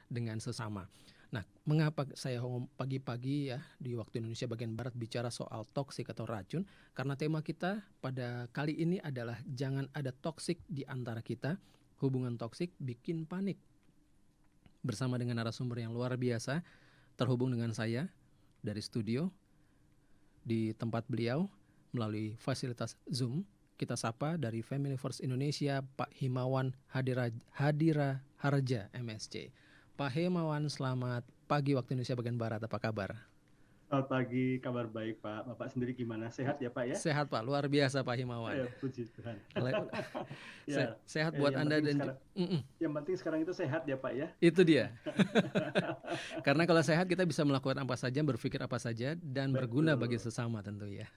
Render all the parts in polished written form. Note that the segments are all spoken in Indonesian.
dengan sesama. Nah, mengapa saya pagi-pagi ya di waktu Indonesia bagian Barat bicara soal toksik atau racun? Karena tema kita pada kali ini adalah jangan ada toksik di antara kita. Hubungan toksik bikin panik. Bersama dengan narasumber yang luar biasa, terhubung dengan saya dari studio di tempat beliau melalui fasilitas Zoom. Kita sapa dari Family First Indonesia, Pak Himawan Hadira Harja, MSc. Pak Himawan, selamat pagi waktu Indonesia bagian Barat. Apa kabar? Selamat pagi, kabar baik Pak. Bapak sendiri gimana? Sehat ya Pak ya? Sehat Pak, luar biasa Pak Himawan. Puji Tuhan. Ya, sehat ya, buat Anda dan yang penting sekarang itu sehat ya Pak ya. Itu dia. Karena kalau sehat kita bisa melakukan apa saja, berpikir apa saja dan berguna bagi sesama tentu ya.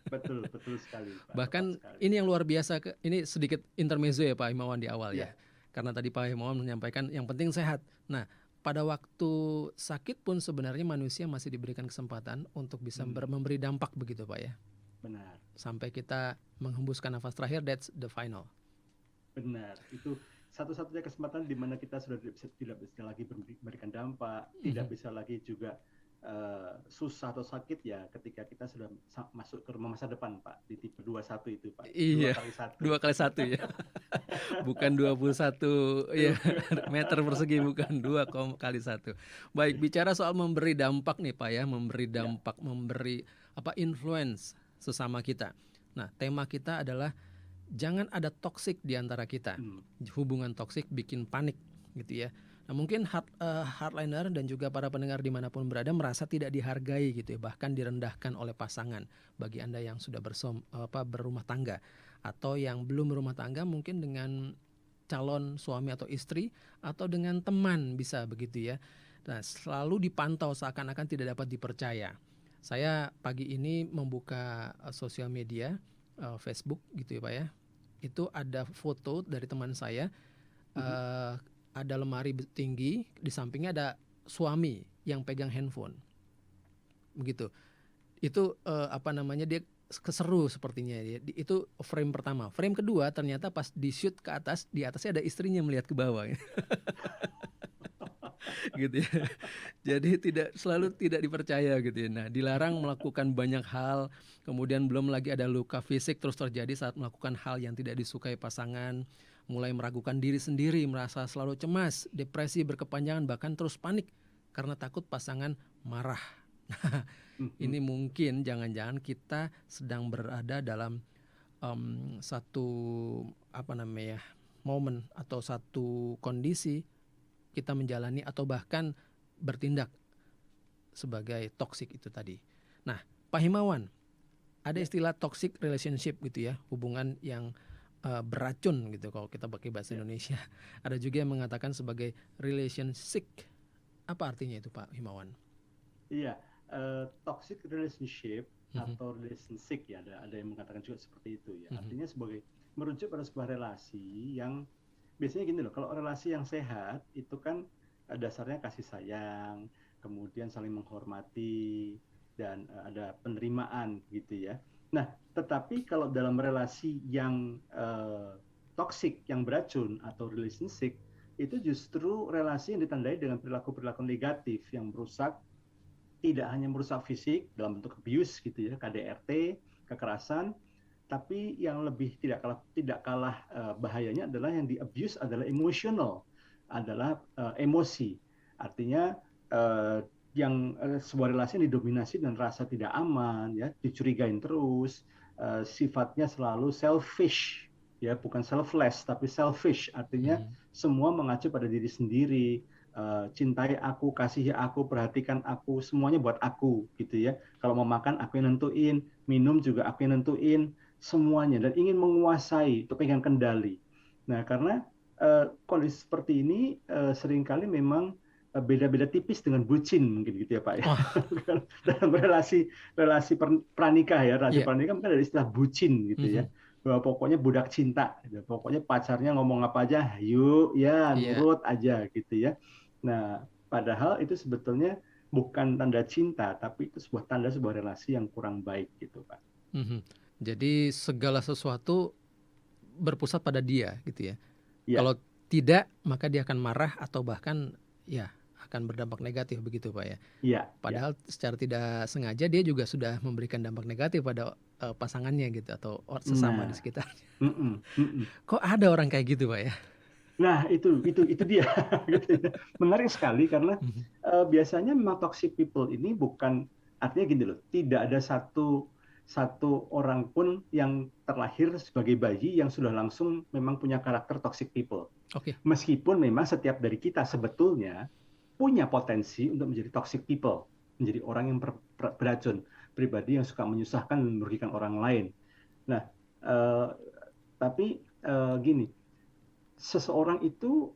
Betul sekali Pak. Bahkan ini yang luar biasa, ini sedikit intermezzo ya Pak Himawan di awal ya. Karena tadi Pak Himawan menyampaikan yang penting sehat. Nah, pada waktu sakit pun sebenarnya manusia masih diberikan kesempatan untuk bisa memberi dampak begitu Pak ya. Benar. Sampai kita menghembuskan nafas terakhir, that's the final. Benar, itu satu-satunya kesempatan di mana kita sudah tidak bisa lagi memberikan dampak, tidak bisa lagi juga susah atau sakit ya ketika kita sudah masuk ke rumah masa depan Pak, di tipe 21 itu Pak. Iya, 2 kali 1 ya. Bukan 21 ya, meter persegi, bukan 2 kali 1. Baik, bicara soal memberi dampak nih Pak ya, memberi dampak, memberi influence sesama kita. Nah, tema kita adalah jangan ada toksik di antara kita. Hubungan toksik bikin panik gitu ya. Nah, mungkin hardliner dan juga para pendengar dimanapun berada merasa tidak dihargai gitu ya, bahkan direndahkan oleh pasangan. Bagi Anda yang sudah berumah tangga atau yang belum berumah tangga, mungkin dengan calon suami atau istri atau dengan teman bisa begitu ya. Nah, selalu dipantau seakan-akan tidak dapat dipercaya. Saya pagi ini membuka sosial media, Facebook gitu ya Pak ya. Itu ada foto dari teman saya, ada lemari tinggi, di sampingnya ada suami yang pegang handphone, begitu. Itu dia keseru sepertinya. Itu frame pertama. Frame kedua ternyata pas di shoot ke atas, di atasnya ada istrinya melihat ke bawah. Gitu ya. Jadi selalu tidak dipercaya gitu ya. Nah, dilarang melakukan banyak hal, kemudian belum lagi ada luka fisik terus terjadi saat melakukan hal yang tidak disukai pasangan, mulai meragukan diri sendiri, merasa selalu cemas, depresi berkepanjangan, bahkan terus panik karena takut pasangan marah. Nah, ini mungkin jangan-jangan kita sedang berada dalam satu momen atau satu kondisi kita menjalani atau bahkan bertindak sebagai toxic itu tadi. Nah, Pak Himawan, ada istilah toxic relationship gitu ya, hubungan yang beracun gitu kalau kita pakai bahasa Indonesia. Ada juga yang mengatakan sebagai relation sick. Apa artinya itu Pak Himawan? Iya, toxic relationship atau relation sick ya, ada yang mengatakan juga seperti itu ya. Artinya merujuk pada sebuah relasi yang biasanya gini loh, kalau relasi yang sehat itu kan dasarnya kasih sayang, kemudian saling menghormati dan ada penerimaan gitu ya. Nah, tetapi kalau dalam relasi yang toksik, yang beracun atau relationship, itu justru relasi yang ditandai dengan perilaku-perilaku negatif yang merusak, tidak hanya merusak fisik dalam bentuk abuse gitu ya, KDRT, kekerasan, tapi yang lebih tidak kalah bahayanya adalah yang di abuse adalah emotional, adalah emosi. Artinya sebuah relasi yang didominasi dan rasa tidak aman, ya, dicurigain terus, sifatnya selalu selfish, ya, bukan selfless tapi selfish. Artinya semua mengacu pada diri sendiri. Cintai aku, kasihi aku, perhatikan aku, semuanya buat aku gitu ya. Kalau mau makan aku yang nentuin, minum juga aku yang nentuin, semuanya, dan ingin menguasai, untuk pegang kendali. Nah, karena kondisi seperti ini seringkali memang beda-beda tipis dengan bucin mungkin gitu ya Pak ya. Dalam relasi pranikah ya, pranikah mungkin ada istilah bucin gitu ya. Bahwa pokoknya budak cinta, gitu. Pokoknya pacarnya ngomong apa aja, yuk ya nurut aja gitu ya. Nah, padahal itu sebetulnya bukan tanda cinta, tapi itu sebuah relasi yang kurang baik gitu Pak. Jadi segala sesuatu berpusat pada dia gitu ya. Kalau tidak, maka dia akan marah atau bahkan ya akan berdampak negatif begitu Pak ya. Iya, ya. Padahal secara tidak sengaja dia juga sudah memberikan dampak negatif pada pasangannya gitu atau sesama di Nah, sekitarnya. mm-mm, mm-mm. Kok ada orang kayak gitu Pak ya? Nah, itu dia. Gitu ya. Menarik sekali karena Mhm. biasanya memang toxic people ini bukan, artinya gini loh, tidak ada satu orang pun yang terlahir sebagai bayi yang sudah langsung memang punya karakter toxic people. Oke. Meskipun memang setiap dari kita sebetulnya punya potensi untuk menjadi toxic people, menjadi orang yang beracun, pribadi yang suka menyusahkan dan merugikan orang lain. Nah, tapi gini, seseorang itu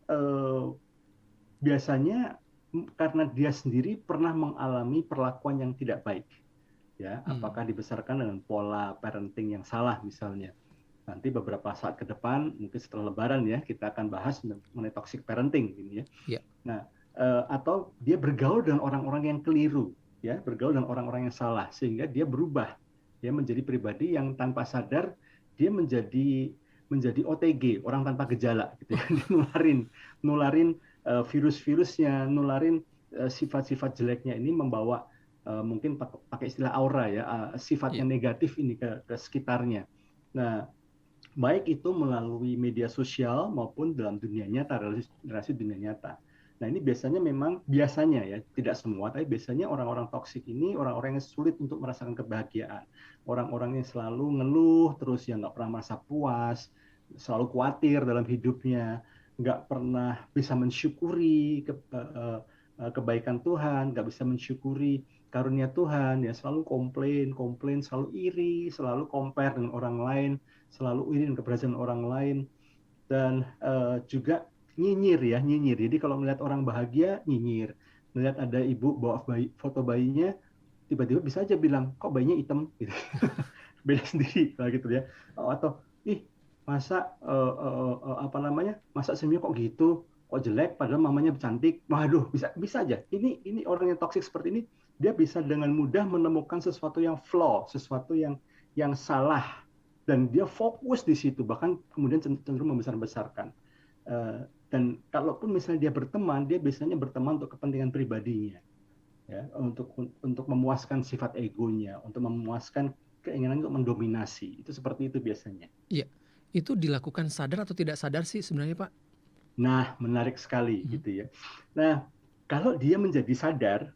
biasanya karena dia sendiri pernah mengalami perlakuan yang tidak baik, ya, apakah dibesarkan dengan pola parenting yang salah misalnya. Nanti beberapa saat ke depan, mungkin setelah Lebaran ya, kita akan bahas mengenai toxic parenting, ini ya. Ya. Nah, atau dia bergaul dengan orang-orang yang keliru, ya, bergaul dengan orang-orang yang salah, sehingga dia berubah, ya, menjadi pribadi yang tanpa sadar dia menjadi OTG, orang tanpa gejala, gitu ya. nularin virus-virusnya, nularin sifat-sifat jeleknya ini, membawa mungkin pakai istilah aura ya, sifatnya negatif ini ke sekitarnya. Nah, baik itu melalui media sosial maupun dalam dunia nyata, relasi dunia nyata. Nah, ini biasanya ya, tidak semua, tapi biasanya orang-orang toksik ini orang-orang yang sulit untuk merasakan kebahagiaan. Orang-orang yang selalu ngeluh, terus yang nggak pernah merasa puas, selalu khawatir dalam hidupnya, nggak pernah bisa mensyukuri kebaikan Tuhan, nggak bisa mensyukuri karunia Tuhan, ya selalu komplain, selalu iri, selalu compare dengan orang lain, selalu iri dengan keberhasilan orang lain, dan juga nyinyir. Jadi kalau melihat orang bahagia, nyinyir. Melihat ada ibu bawa foto bayinya, tiba-tiba bisa aja bilang, kok bayinya hitam? Gitu. Beda sendiri, gitu ya. Atau, masa masa semuanya kok gitu, kok jelek, padahal mamanya cantik. Waduh, bisa aja. Ini orang yang toksik seperti ini, dia bisa dengan mudah menemukan sesuatu yang flaw, sesuatu yang salah, dan dia fokus di situ, bahkan kemudian cenderung membesar-besarkan. Dan kalaupun misalnya dia berteman, dia biasanya berteman untuk kepentingan pribadinya, ya, untuk memuaskan sifat egonya, untuk memuaskan keinginan untuk mendominasi. Itu seperti itu biasanya. Iya, itu dilakukan sadar atau tidak sadar sih sebenarnya Pak? Nah, menarik sekali gitu ya. Nah, kalau dia menjadi sadar,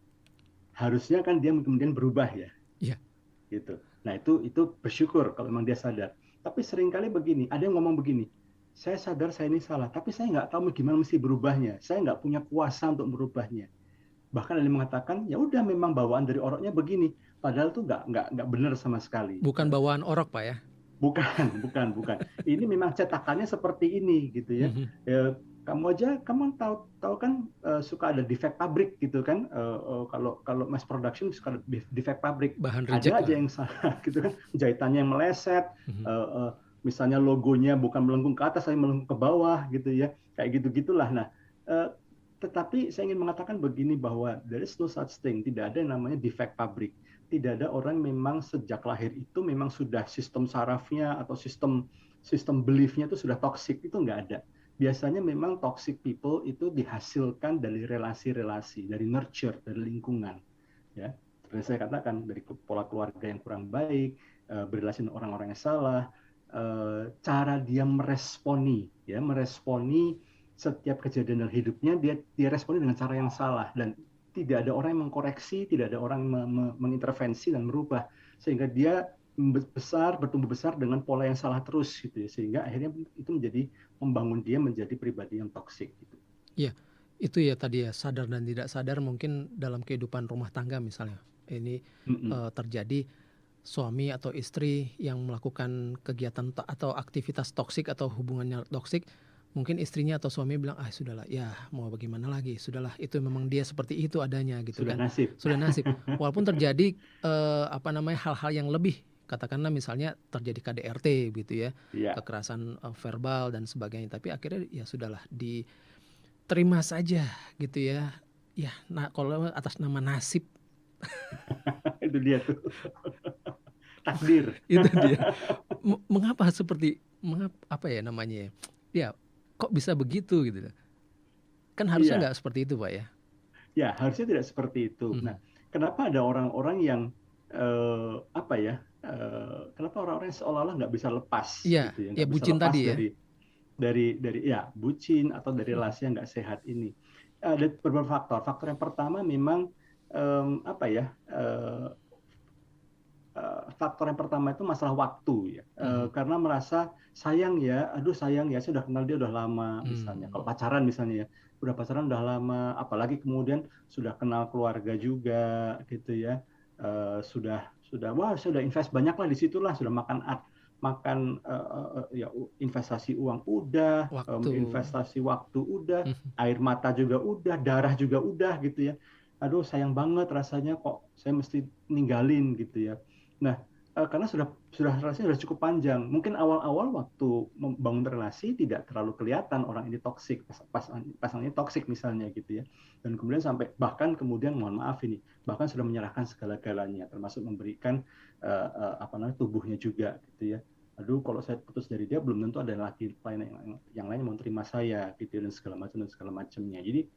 harusnya kan dia kemudian berubah ya. Iya. Gitu. Nah, itu bersyukur kalau memang dia sadar. Tapi seringkali begini, ada yang ngomong begini, saya sadar saya ini salah, tapi saya nggak tahu gimana mesti berubahnya. Saya nggak punya kuasa untuk merubahnya. Bahkan ada yang mengatakan, ya udah memang bawaan dari oroknya begini. Padahal itu nggak benar sama sekali. Bukan bawaan orok Pak ya? Bukan. Ini memang cetakannya seperti ini gitu ya. Kamu tahu kan suka ada defect pabrik gitu kan. Kalau mass production suka ada defect pabrik. Bahan Ada reject aja yang salah gitu kan. Jahitannya yang meleset, misalnya logonya bukan melengkung ke atas tapi melengkung ke bawah gitu ya. Kayak gitu-gitulah. Nah, tetapi saya ingin mengatakan begini, bahwa there is no such thing, tidak ada yang namanya defect pabrik. Tidak ada orang memang sejak lahir itu memang sudah sistem sarafnya atau sistem beliefnya itu sudah toxic, itu nggak ada. Biasanya memang toxic people itu dihasilkan dari relasi-relasi, dari nurture, dari lingkungan. Ya, seperti saya katakan, dari pola keluarga yang kurang baik, berrelasi dengan orang-orang yang salah, cara dia meresponi setiap kejadian dalam hidupnya, dia responi dengan cara yang salah, dan tidak ada orang yang mengkoreksi, tidak ada orang mengintervensi dan merubah, sehingga dia bertumbuh besar dengan pola yang salah terus gitu ya, sehingga akhirnya itu membangun dia menjadi pribadi yang toksik gitu. Iya, itu ya tadi ya, sadar dan tidak sadar mungkin dalam kehidupan rumah tangga misalnya. Ini terjadi suami atau istri yang melakukan kegiatan atau aktivitas toksik atau hubungannya toksik, mungkin istrinya atau suami bilang, sudahlah, ya mau bagaimana lagi, sudahlah, itu memang dia seperti itu adanya gitu Sudah kan. nasib. Sudah nasib. Walaupun terjadi hal-hal yang lebih, katakanlah misalnya terjadi KDRT gitu ya, kekerasan verbal dan sebagainya, tapi akhirnya ya sudahlah, diterima saja gitu ya. Ya, kalau atas nama nasib. Itu dia tuh. Takdir. Itu dia. Mengapa apa ya namanya ya? Ya, kok bisa begitu gitu. Kan harusnya Iya, nggak seperti itu, Pak ya? ya harusnya tidak seperti itu. Nah, Mhm. kenapa ada orang-orang yang apa ya? Kenapa orang-orang yang seolah-olah nggak bisa lepas Iya, gitu ya, ya nggak bisa bucin lepas tadi ya? dari ya bucin atau dari Mhm. relasi yang nggak sehat ini. Ada beberapa faktor. Faktor yang pertama memang apa ya? Faktor yang pertama itu masalah waktu ya. Mhm. Karena merasa sayang ya, aduh sayang ya, saya udah kenal dia udah lama misalnya. Kalau Mmm. pacaran misalnya ya, udah pacaran udah lama, apalagi kemudian sudah kenal keluarga juga gitu ya. Sudah wah sudah invest banyak lah di situlah, sudah makan ya investasi uang udah, Waktu. investasi waktu udah, Mhm. air mata juga udah, darah juga udah gitu ya. Aduh sayang banget rasanya kok saya mesti ninggalin gitu ya. Nah, karena sudah relasinya sudah cukup panjang. Mungkin awal-awal waktu membangun relasi tidak terlalu kelihatan orang ini toksik, pasangan ini toksik misalnya gitu ya. Dan kemudian sampai bahkan kemudian mohon maaf ini, bahkan sudah menyerahkan segala-galanya, termasuk memberikan apa namanya tubuhnya juga gitu ya. Aduh, kalau saya putus dari dia belum tentu ada laki lain yang lain mau terima saya gitu ya, dan segala macamnya. Jadi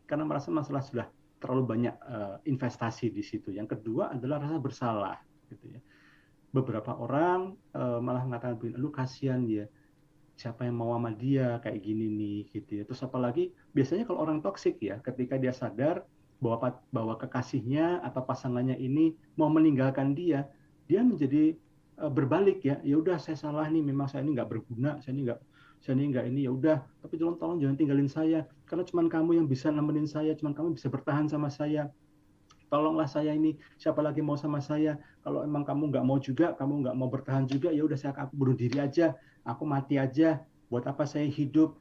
karena merasa masalah sudah terlalu banyak investasi di situ. Yang kedua adalah rasa bersalah gitu ya. Beberapa orang malah mengatakan begini, lu kasihan dia, siapa yang mau sama dia kayak gini nih gitu ya. Terus apalagi biasanya kalau orang toksik ya, ketika dia sadar bahwa kekasihnya atau pasangannya ini mau meninggalkan dia, dia menjadi berbalik ya. Ya udah saya salah nih, memang saya ini nggak berguna, saya ini nggak ini ya udah, tapi tolong jangan tinggalin saya karena cuma kamu yang bisa nemenin saya, cuma kamu bisa bertahan sama saya, tolonglah saya ini, siapa lagi mau sama saya, kalau emang kamu nggak mau juga, kamu nggak mau bertahan juga, ya udah aku bunuh diri aja, aku mati aja, buat apa saya hidup,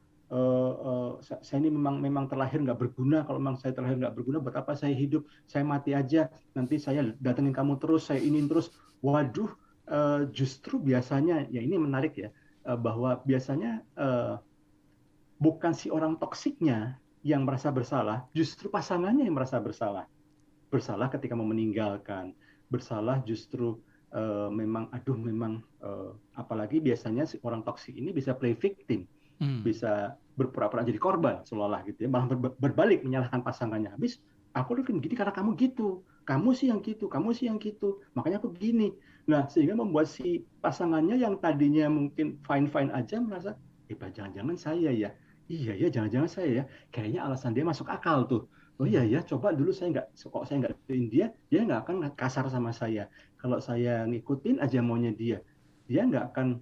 saya ini memang terlahir nggak berguna, kalau memang saya terlahir nggak berguna, buat apa saya hidup, saya mati aja, nanti saya datengin kamu terus, saya ingin terus, waduh, justru biasanya, ya ini menarik ya, bahwa biasanya bukan si orang toksiknya yang merasa bersalah, justru pasangannya yang merasa bersalah ketika mau meninggalkan, bersalah justru memang apalagi biasanya si orang toksik ini bisa play victim, Mmm. bisa berpura-pura jadi korban seolah gitu ya, malah berbalik menyalahkan pasangannya. Habis aku udah gini karena kamu gitu, kamu sih yang gitu, kamu sih yang gitu, makanya aku begini. Nah, sehingga membuat si pasangannya yang tadinya mungkin fine-fine aja merasa, jangan-jangan saya ya, iya ya, jangan-jangan saya ya, kayaknya alasan dia masuk akal tuh. Oh iya Mhm. ya, coba dulu saya nggak ikutin dia, dia nggak akan kasar sama saya. Kalau saya ngikutin aja maunya dia nggak akan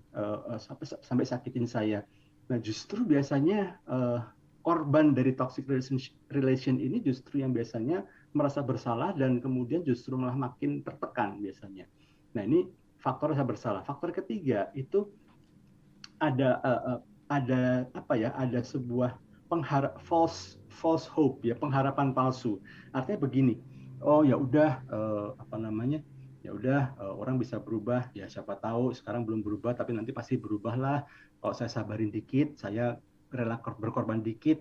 sampai sakitin saya. Nah, justru biasanya korban dari toxic relation ini justru yang biasanya merasa bersalah dan kemudian justru malah makin tertekan biasanya. Nah, ini faktor rasa bersalah. Faktor ketiga itu ada apa ya? Ada sebuah false hope ya, pengharapan palsu. Artinya begini, oh ya udah apa namanya? Ya udah orang bisa berubah, ya siapa tahu sekarang belum berubah tapi nanti pasti berubah lah. Kalau saya sabarin dikit, saya rela berkorban dikit,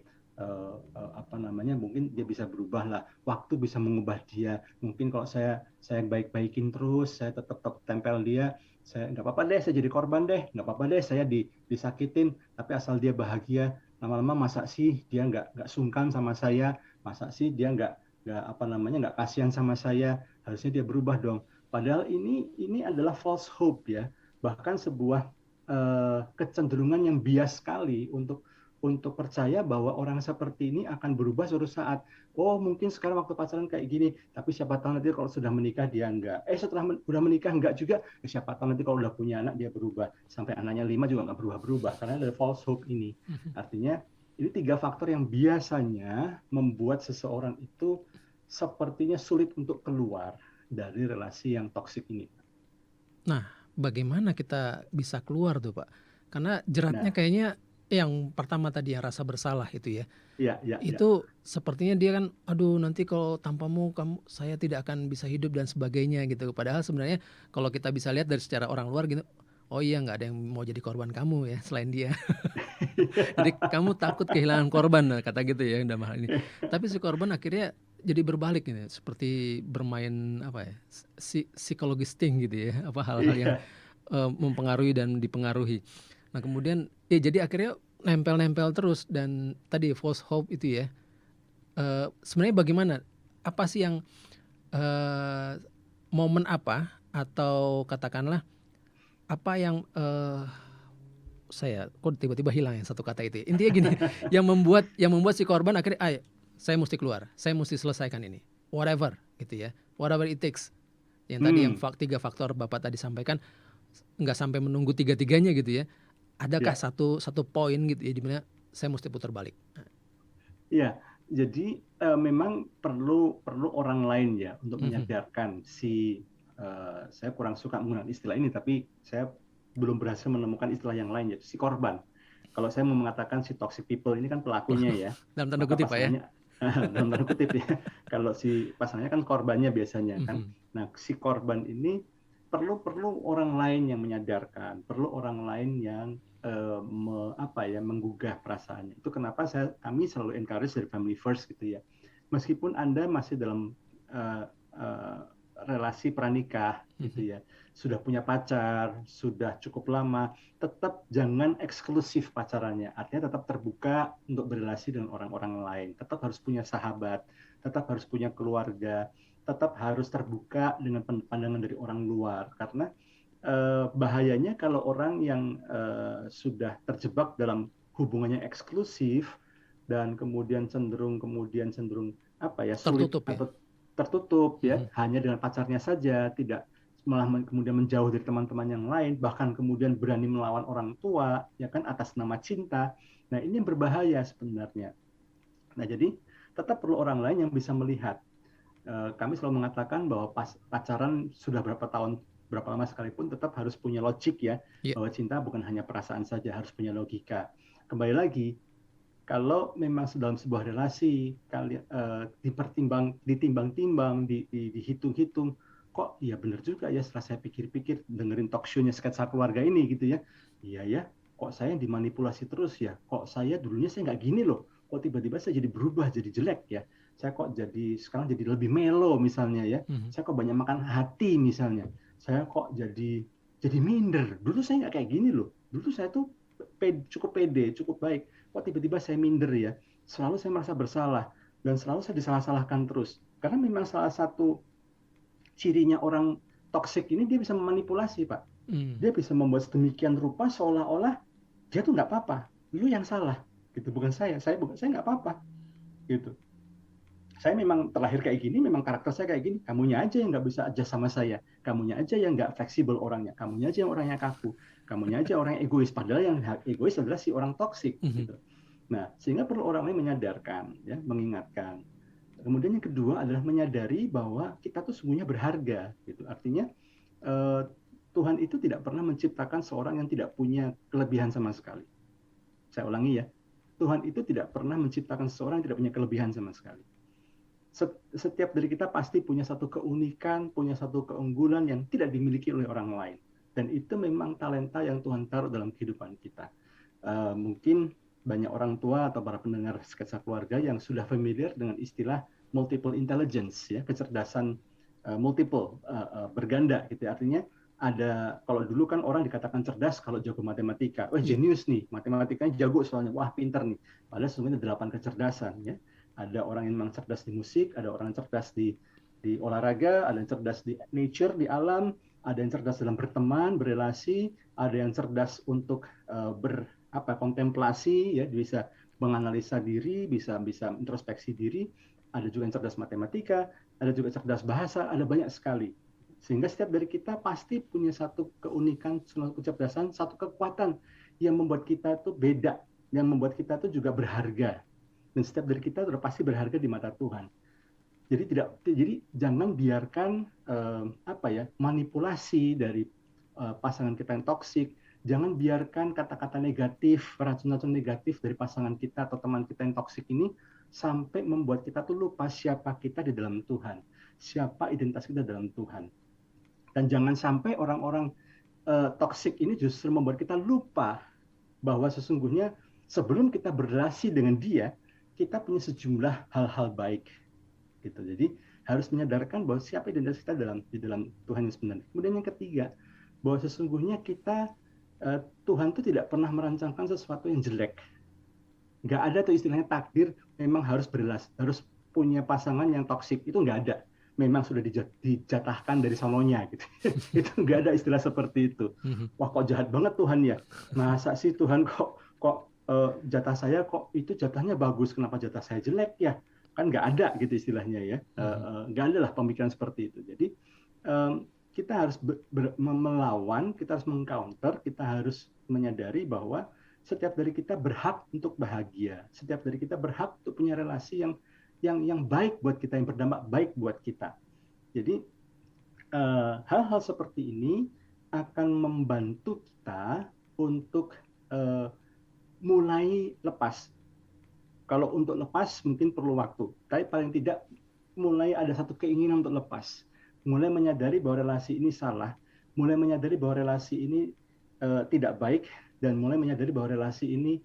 apa namanya? Mungkin dia bisa berubah lah. Waktu bisa mengubah dia. Mungkin kalau saya baik-baikin terus, saya tetap tempel dia, saya nggak apa-apa deh, saya jadi korban deh, nggak apa-apa deh, saya disakitin, tapi asal dia bahagia. Lama-lama masa sih dia nggak sungkan sama saya, masa sih dia nggak apa namanya nggak kasihan sama saya, harusnya dia berubah dong. Padahal ini adalah false hope ya, bahkan sebuah kecenderungan yang bias sekali untuk percaya bahwa orang seperti ini akan berubah suatu saat. Oh mungkin sekarang waktu pacaran kayak gini, tapi siapa tahu nanti kalau sudah menikah dia enggak. Setelah udah menikah enggak juga, siapa tahu nanti kalau udah punya anak dia berubah. Sampai anaknya 5 juga nggak berubah-berubah, karena ada false hope ini. Mhm. Artinya ini 3 faktor yang biasanya membuat seseorang itu sepertinya sulit untuk keluar dari relasi yang toksik ini. Nah, bagaimana kita bisa keluar tuh, Pak? Karena jeratnya Nah, kayaknya yang pertama tadi yang rasa bersalah itu ya. ya. Itu sepertinya dia kan, "Aduh nanti kalau tanpamu saya tidak akan bisa hidup," dan sebagainya gitu. Padahal sebenarnya kalau kita bisa lihat dari secara orang luar gitu, "Oh iya nggak ada yang mau jadi korban kamu ya selain dia." Jadi kamu takut kehilangan korban, nah kata gitu ya dalam hal ini. Tapi si korban akhirnya jadi berbalik ini, seperti bermain apa ya, psikologis think gitu ya, hal-hal yang Iya, mempengaruhi dan dipengaruhi. Nah kemudian ya jadi akhirnya nempel-nempel terus dan tadi false hope itu ya. Sebenarnya bagaimana? Apa sih yang momen apa atau katakanlah apa yang saya kok tiba-tiba hilang yang satu kata itu ya. Intinya gini, yang membuat si korban akhirnya, saya mesti keluar, saya mesti selesaikan ini, whatever gitu ya, whatever it takes. Yang tadi yang 3 faktor Bapak tadi sampaikan, nggak sampai menunggu tiga-tiganya gitu ya. Adakah Ya, satu poin gitu ya di mana saya mesti putar balik? ya. Jadi memang perlu orang lain ya untuk Mhm. menyadarkan saya kurang suka menggunakan istilah ini, tapi saya belum berhasil menemukan istilah yang lain, yaitu si korban. Kalau saya mau mengatakan si toxic people ini kan pelakunya ya, Dalam tanda maka kutip Pak ya? pasangannya dalam tanda kutip ya. Kalau si pasangannya kan korbannya biasanya kan. Mhm. Nah, si korban ini perlu orang lain yang menyadarkan, perlu orang lain yang menggugah perasaannya. Itu kenapa kami selalu encourage dari family first gitu ya. Meskipun Anda masih dalam uh, uh, relasi pranikah gitu ya, sudah punya pacar, sudah cukup lama, tetap jangan eksklusif pacarannya. Artinya tetap terbuka untuk berrelasi dengan orang-orang lain. Tetap harus punya sahabat, tetap harus punya keluarga, tetap harus terbuka dengan pandangan dari orang luar. Karena bahayanya kalau orang yang sudah terjebak dalam hubungannya eksklusif dan kemudian cenderung sulit Tertutup ya? atau tertutup ya Mhm. hanya dengan pacarnya saja, tidak malah kemudian menjauh dari teman-teman yang lain, bahkan kemudian berani melawan orang tua ya kan atas nama cinta. Nah, ini yang berbahaya sebenarnya. Nah, jadi tetap perlu orang lain yang bisa melihat. Kami selalu mengatakan bahwa pacaran sudah berapa tahun, berapa lama sekalipun tetap harus punya logik ya, Iya. bahwa cinta bukan hanya perasaan saja, harus punya logika. Kembali lagi, kalau memang dalam sebuah relasi ditimbang-timbang, dihitung-hitung, kok ya benar juga ya setelah saya pikir-pikir dengerin talk show-nya sketsa keluarga ini gitu ya, iya ya, kok saya dimanipulasi terus ya, kok saya dulunya saya nggak gini loh, kok tiba-tiba saya jadi berubah jadi jelek ya, saya kok sekarang jadi lebih melo misalnya ya, Mhm. saya kok banyak makan hati misalnya, saya kok jadi minder, dulu saya nggak kayak gini loh, dulu saya tuh cukup pede, cukup baik, kok tiba-tiba saya minder ya, selalu saya merasa bersalah dan selalu saya disalah-salahkan terus, karena memang salah satu cirinya orang toksik ini dia bisa memanipulasi Pak, Mmm. dia bisa membuat sedemikian rupa seolah-olah dia tuh nggak apa-apa, lu yang salah gitu, bukan saya nggak apa-apa gitu, saya memang terlahir kayak gini, memang karakter saya kayak gini, kamunya aja yang nggak bisa adjust sama saya, kamunya aja yang nggak fleksibel orangnya, kamunya aja yang orangnya kaku, kamunya aja orang yang egois, padahal yang egois adalah si orang toksik Mhm. gitu. Nah, sehingga perlu orang lain menyadarkan, ya, mengingatkan. Kemudian yang kedua adalah menyadari bahwa kita tuh sungguhnya berharga, gitu. Artinya eh, Tuhan itu tidak pernah menciptakan seorang yang tidak punya kelebihan sama sekali. Saya ulangi ya, Tuhan itu tidak pernah menciptakan seorang yang tidak punya kelebihan sama sekali. Setiap dari kita pasti punya satu keunikan, punya satu keunggulan yang tidak dimiliki oleh orang lain. Dan itu memang talenta yang Tuhan taruh dalam kehidupan kita. Mungkin banyak orang tua atau para pendengar sketsa keluarga yang sudah familiar dengan istilah multiple intelligence, ya, kecerdasan multiple, berganda gitu. Artinya kalau dulu kan orang dikatakan cerdas kalau jago matematika, wah Iya. jenius nih, matematikanya jago soalnya, wah pinter nih. Padahal sebenarnya 8 kecerdasan ya. Ada orang yang memang cerdas di musik, ada orang yang cerdas di olahraga, ada yang cerdas di nature, di alam, ada yang cerdas dalam berteman, berelasi, ada yang cerdas untuk kontemplasi, ya, bisa menganalisa diri, bisa introspeksi diri, ada juga yang cerdas matematika, ada juga cerdas bahasa, ada banyak sekali. Sehingga setiap dari kita pasti punya satu keunikan, satu kecerdasan, satu kekuatan yang membuat kita tuh beda, yang membuat kita tuh juga berharga. Dan setiap dari kita sudah pasti berharga di mata Tuhan. Jadi jangan biarkan manipulasi dari pasangan kita yang toksik, jangan biarkan kata-kata negatif, racun-racun negatif dari pasangan kita atau teman kita yang toksik ini sampai membuat kita tuh lupa siapa kita di dalam Tuhan, siapa identitas kita dalam Tuhan. Dan jangan sampai orang-orang toksik ini justru membuat kita lupa bahwa sesungguhnya sebelum kita berrelasi dengan dia, kita punya sejumlah hal-hal baik gitu. Jadi harus menyadarkan bahwa siapa identitas kita di dalam Tuhan yang sebenarnya. Kemudian yang ketiga, bahwa sesungguhnya Tuhan itu tidak pernah merancangkan sesuatu yang jelek. Nggak ada tuh istilahnya takdir memang harus harus punya pasangan yang toksik, itu nggak ada. Memang sudah dijatahkan dari sononya gitu. Itu nggak ada istilah seperti itu. Wah, kok jahat banget Tuhan ya. Masa sih Tuhan kok jatah saya kok itu jatahnya bagus, kenapa jatah saya jelek ya? Kan nggak ada gitu istilahnya ya. Nggak ada lah pemikiran seperti itu. Jadi kita harus melawan, kita harus mengcounter, kita harus menyadari bahwa setiap dari kita berhak untuk bahagia, setiap dari kita berhak untuk punya relasi yang baik buat kita, yang berdampak baik buat kita. Jadi hal-hal seperti ini akan membantu kita untuk mulai lepas. Kalau untuk lepas mungkin perlu waktu, tapi paling tidak mulai ada satu keinginan untuk lepas, mulai menyadari bahwa relasi ini salah, mulai menyadari bahwa relasi ini tidak baik, dan mulai menyadari bahwa relasi ini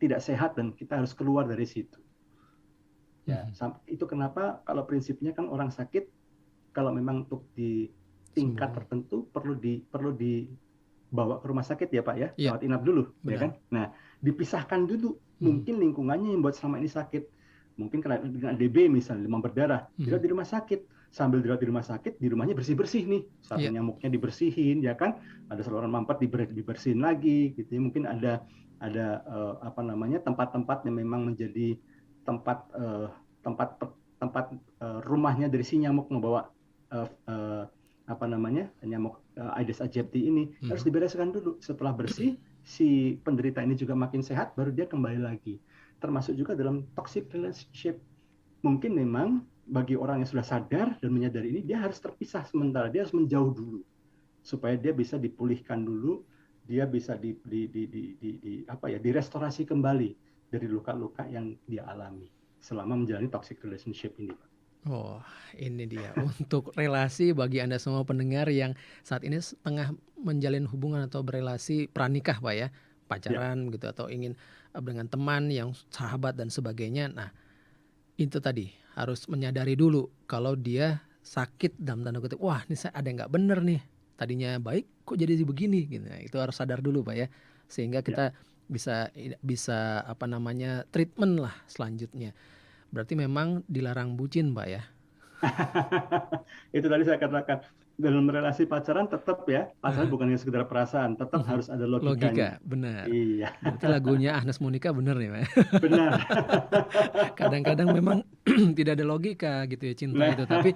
tidak sehat dan kita harus keluar dari situ. Ya, itu kenapa kalau prinsipnya kan orang sakit kalau memang untuk di tingkat tertentu perlu dibawa ke rumah sakit ya Pak ya, rawat inap dulu. Ya kan. Nah, dipisahkan dulu mungkin lingkungannya yang buat selama ini sakit, mungkin kena DB misalnya, demam berdarah, dirawat di rumah sakit. Sambil dirawat di rumah sakit, di rumahnya bersih-bersih nih, sarang nyamuknya dibersihin, ya kan, ada saluran mampet dibersihin lagi, gitu. Mungkin ada tempat-tempat yang memang menjadi tempat rumahnya dari si nyamuk membawa nyamuk Aedes aegypti ini, harus dibereskan dulu. Setelah bersih, si penderita ini juga makin sehat, baru dia kembali lagi. Termasuk juga dalam toxic relationship, mungkin memang bagi orang yang sudah sadar dan menyadari ini, dia harus terpisah sementara, dia harus menjauh dulu supaya dia bisa dipulihkan dulu, dia bisa direstorasi kembali dari luka-luka yang dia alami selama menjalani toxic relationship ini, Pak. Oh, ini dia untuk relasi bagi Anda semua pendengar yang saat ini tengah menjalin hubungan atau berelasi pranikah, Pak ya, pacaran gitu, atau ingin dengan teman yang sahabat dan sebagainya. Nah, itu tadi harus menyadari dulu kalau dia sakit dalam tanda kutip, wah ini ada yang nggak bener nih, tadinya baik kok jadi begini gitu. Nah, itu harus sadar dulu Pak ya, sehingga kita bisa treatment lah selanjutnya. Berarti memang dilarang bucin Pak ya. Itu tadi saya katakan, dalam relasi pacaran tetap ya, pacaran bukan hanya sekedar perasaan, tetap harus ada logikanya. Logika, benar. Iya. Berarti lagunya Agnes Monica benar nih Pak. Benar. Kadang-kadang memang tidak ada logika gitu ya cinta itu, tapi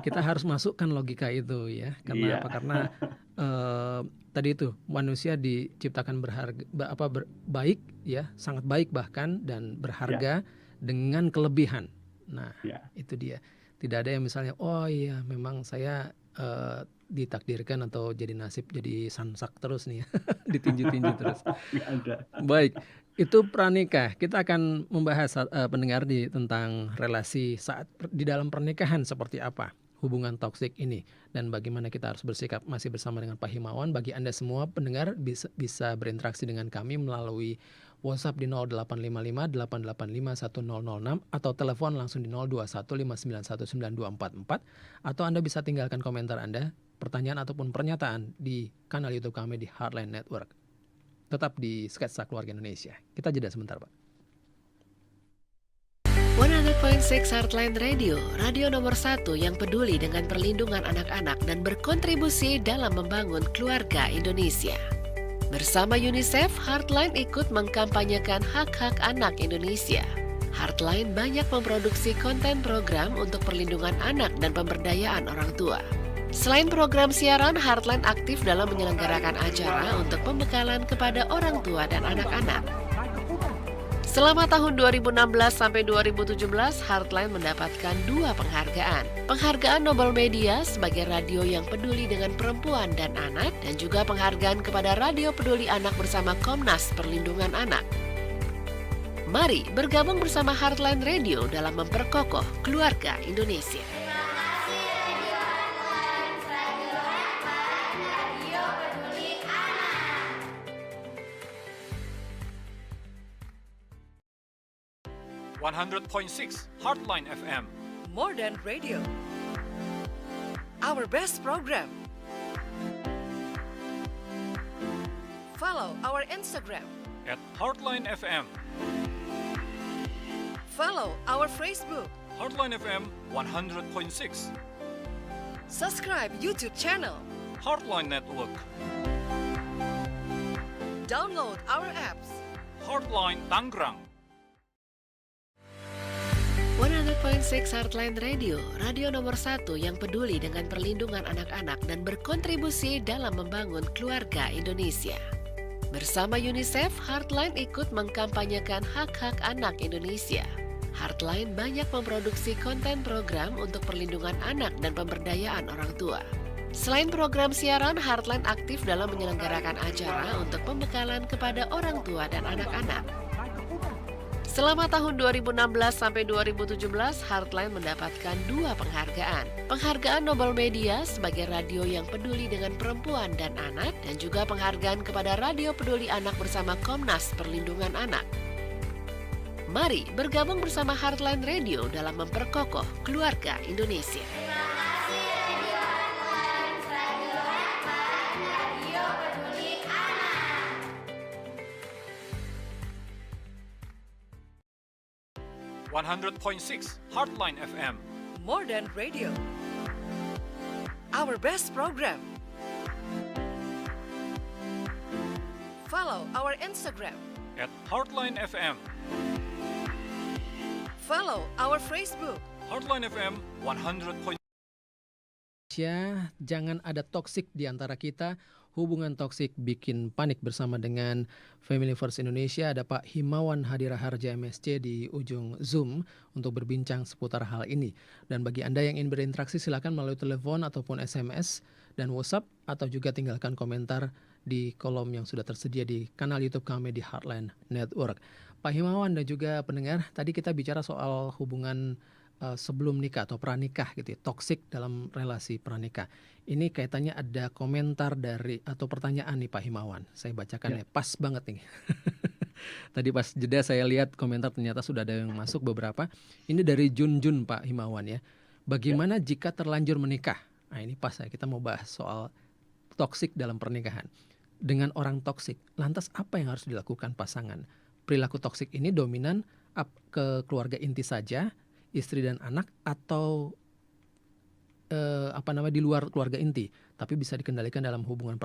kita harus masukkan logika itu ya. Karena apa? Karena tadi itu manusia diciptakan baik ya, sangat baik bahkan, dan berharga dengan kelebihan. Nah, itu dia. Tidak ada yang misalnya, oh iya memang saya ditakdirkan atau jadi nasib jadi sansak terus nih ya, ditinju-tinju terus. Baik, itu pranikah. Kita akan membahas pendengar tentang relasi saat di dalam pernikahan seperti apa hubungan toksik ini dan bagaimana kita harus bersikap. Masih bersama dengan Pak Himawan. Bagi Anda semua pendengar bisa berinteraksi dengan kami melalui WhatsApp di 0855 885 1006 atau telepon langsung di 021 591 9244, atau Anda bisa tinggalkan komentar Anda, pertanyaan ataupun pernyataan di kanal YouTube kami di Heartline Network. Tetap di Sketsa Keluarga Indonesia. Kita jeda sebentar, Pak. 100.6 Heartline Radio, radio nomor 1 yang peduli dengan perlindungan anak-anak dan berkontribusi dalam membangun keluarga Indonesia. Bersama UNICEF, Heartline ikut mengkampanyekan hak-hak anak Indonesia. Heartline banyak memproduksi konten program untuk perlindungan anak dan pemberdayaan orang tua. Selain program siaran, Heartline aktif dalam menyelenggarakan acara untuk pembekalan kepada orang tua dan anak-anak. Selama tahun 2016 sampai 2017, Heartline mendapatkan 2 penghargaan. Penghargaan Nobel Media sebagai radio yang peduli dengan perempuan dan anak, dan juga penghargaan kepada Radio Peduli Anak bersama Komnas Perlindungan Anak. Mari bergabung bersama Heartline Radio dalam memperkokoh keluarga Indonesia. 100.6 Heartline FM. More than radio. Our best program. Follow our Instagram at Heartline FM. Follow our Facebook. Heartline FM 100.6. Subscribe YouTube channel. Heartline Network. Download our apps. Heartline Tangerang. 100.6 Heartline Radio, radio nomor 1 yang peduli dengan perlindungan anak-anak dan berkontribusi dalam membangun keluarga Indonesia. Bersama UNICEF, Heartline ikut mengkampanyekan hak-hak anak Indonesia. Heartline banyak memproduksi konten program untuk perlindungan anak dan pemberdayaan orang tua. Selain program siaran, Heartline aktif dalam menyelenggarakan acara untuk pembekalan kepada orang tua dan anak-anak. Selama tahun 2016 sampai 2017, Heartline mendapatkan 2 penghargaan. Penghargaan Nobel Media sebagai radio yang peduli dengan perempuan dan anak, dan juga penghargaan kepada Radio Peduli Anak bersama Komnas Perlindungan Anak. Mari bergabung bersama Heartline Radio dalam memperkokoh keluarga Indonesia. 100.6 Heartline FM. More than radio. Our best program. Follow our Instagram. At Heartline FM. Follow our Facebook. Heartline FM 100.6. Jangan ada toksik di antara kita. Hubungan toksik bikin panik. Bersama dengan Family First Indonesia ada Pak Himawan Hadiraharja MSc di ujung Zoom untuk berbincang seputar hal ini. Dan bagi Anda yang ingin berinteraksi silakan melalui telepon ataupun SMS dan WhatsApp, atau juga tinggalkan komentar di kolom yang sudah tersedia di kanal YouTube kami di Heartline Network. Pak Himawan dan juga pendengar, tadi kita bicara soal hubungan sebelum nikah atau pranikah gitu ya, toksik dalam relasi pranikah. Ini kaitannya ada komentar dari atau pertanyaan nih Pak Himawan. Saya bacakan ya, pas banget nih. Tadi pas jeda saya lihat komentar, ternyata sudah ada yang masuk beberapa. Ini dari Jun Pak Himawan ya. Bagaimana jika terlanjur menikah? Nah ini pas ya, kita mau bahas soal toksik dalam pernikahan. Dengan orang toksik, lantas apa yang harus dilakukan pasangan? Perilaku toksik ini dominan ke keluarga inti saja, istri dan anak, atau di luar keluarga inti, tapi bisa dikendalikan dalam hubungan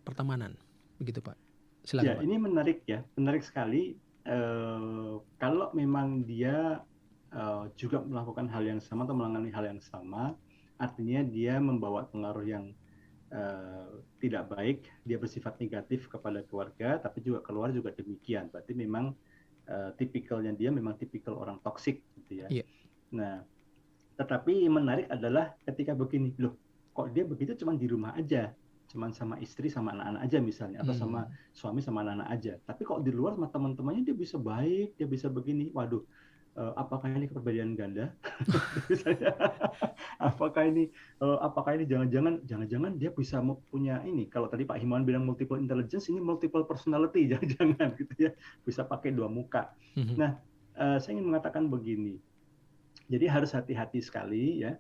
pertemanan, begitu Pak. Silakan Ya, Pak. ini menarik sekali. Kalau memang dia juga melakukan hal yang sama atau mengalami hal yang sama, artinya dia membawa pengaruh yang tidak baik, dia bersifat negatif kepada keluarga, tapi juga keluar juga demikian. Berarti memang tipikalnya dia memang tipikal orang toksik gitu ya. Iya. Nah, tetapi yang menarik adalah ketika begini, loh kok dia begitu cuma di rumah aja, cuma sama istri sama anak-anak aja misalnya, atau sama suami sama anak-anak aja. Tapi kok di luar sama teman-temannya dia bisa baik, dia bisa begini. Waduh, apakah ini kepribadian ganda? apakah ini jangan-jangan dia bisa punya ini, kalau tadi Pak Himawan bilang multiple intelligence, ini multiple personality, jangan-jangan gitu ya, bisa pakai 2 muka. Nah, saya ingin mengatakan begini, jadi harus hati-hati sekali ya.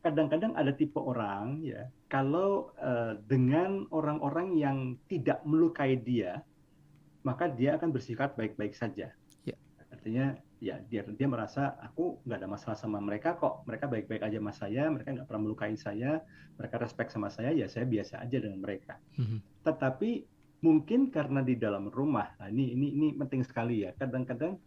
Kadang-kadang ada tipe orang ya, kalau dengan orang-orang yang tidak melukai dia, maka dia akan bersikap baik-baik saja. Artinya ya dia merasa aku nggak ada masalah sama mereka kok, mereka baik-baik aja sama saya, mereka nggak pernah melukai saya, mereka respect sama saya, ya saya biasa aja dengan mereka. Tetapi mungkin karena di dalam rumah, nah ini penting sekali ya. Kadang-kadang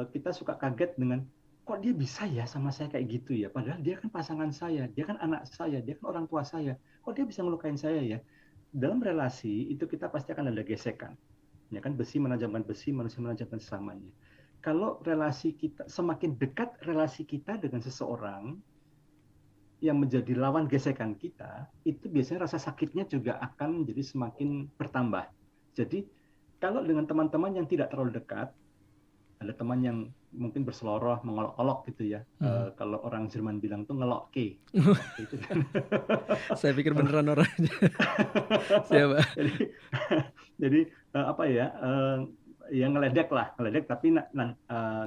kita suka kaget dengan kok dia bisa ya sama saya kayak gitu ya, padahal dia kan pasangan saya, dia kan anak saya, dia kan orang tua saya, kok dia bisa ngelukain saya ya. Dalam relasi itu kita pasti akan ada gesekan, ya kan, besi menajamkan besi, manusia menajamkan sesamanya. Kalau relasi kita, semakin dekat relasi kita dengan seseorang yang menjadi lawan gesekan kita, itu biasanya rasa sakitnya juga akan menjadi semakin bertambah. Jadi kalau dengan teman-teman yang tidak terlalu dekat, ada teman yang mungkin berseloroh, mengolok-olok gitu ya. Kalau orang Jerman bilang tuh ngelok-ke. Gitu kan. Saya pikir beneran orangnya. Siapa? Jadi apa ya? Ya ngeledek lah, ngeledek, tapi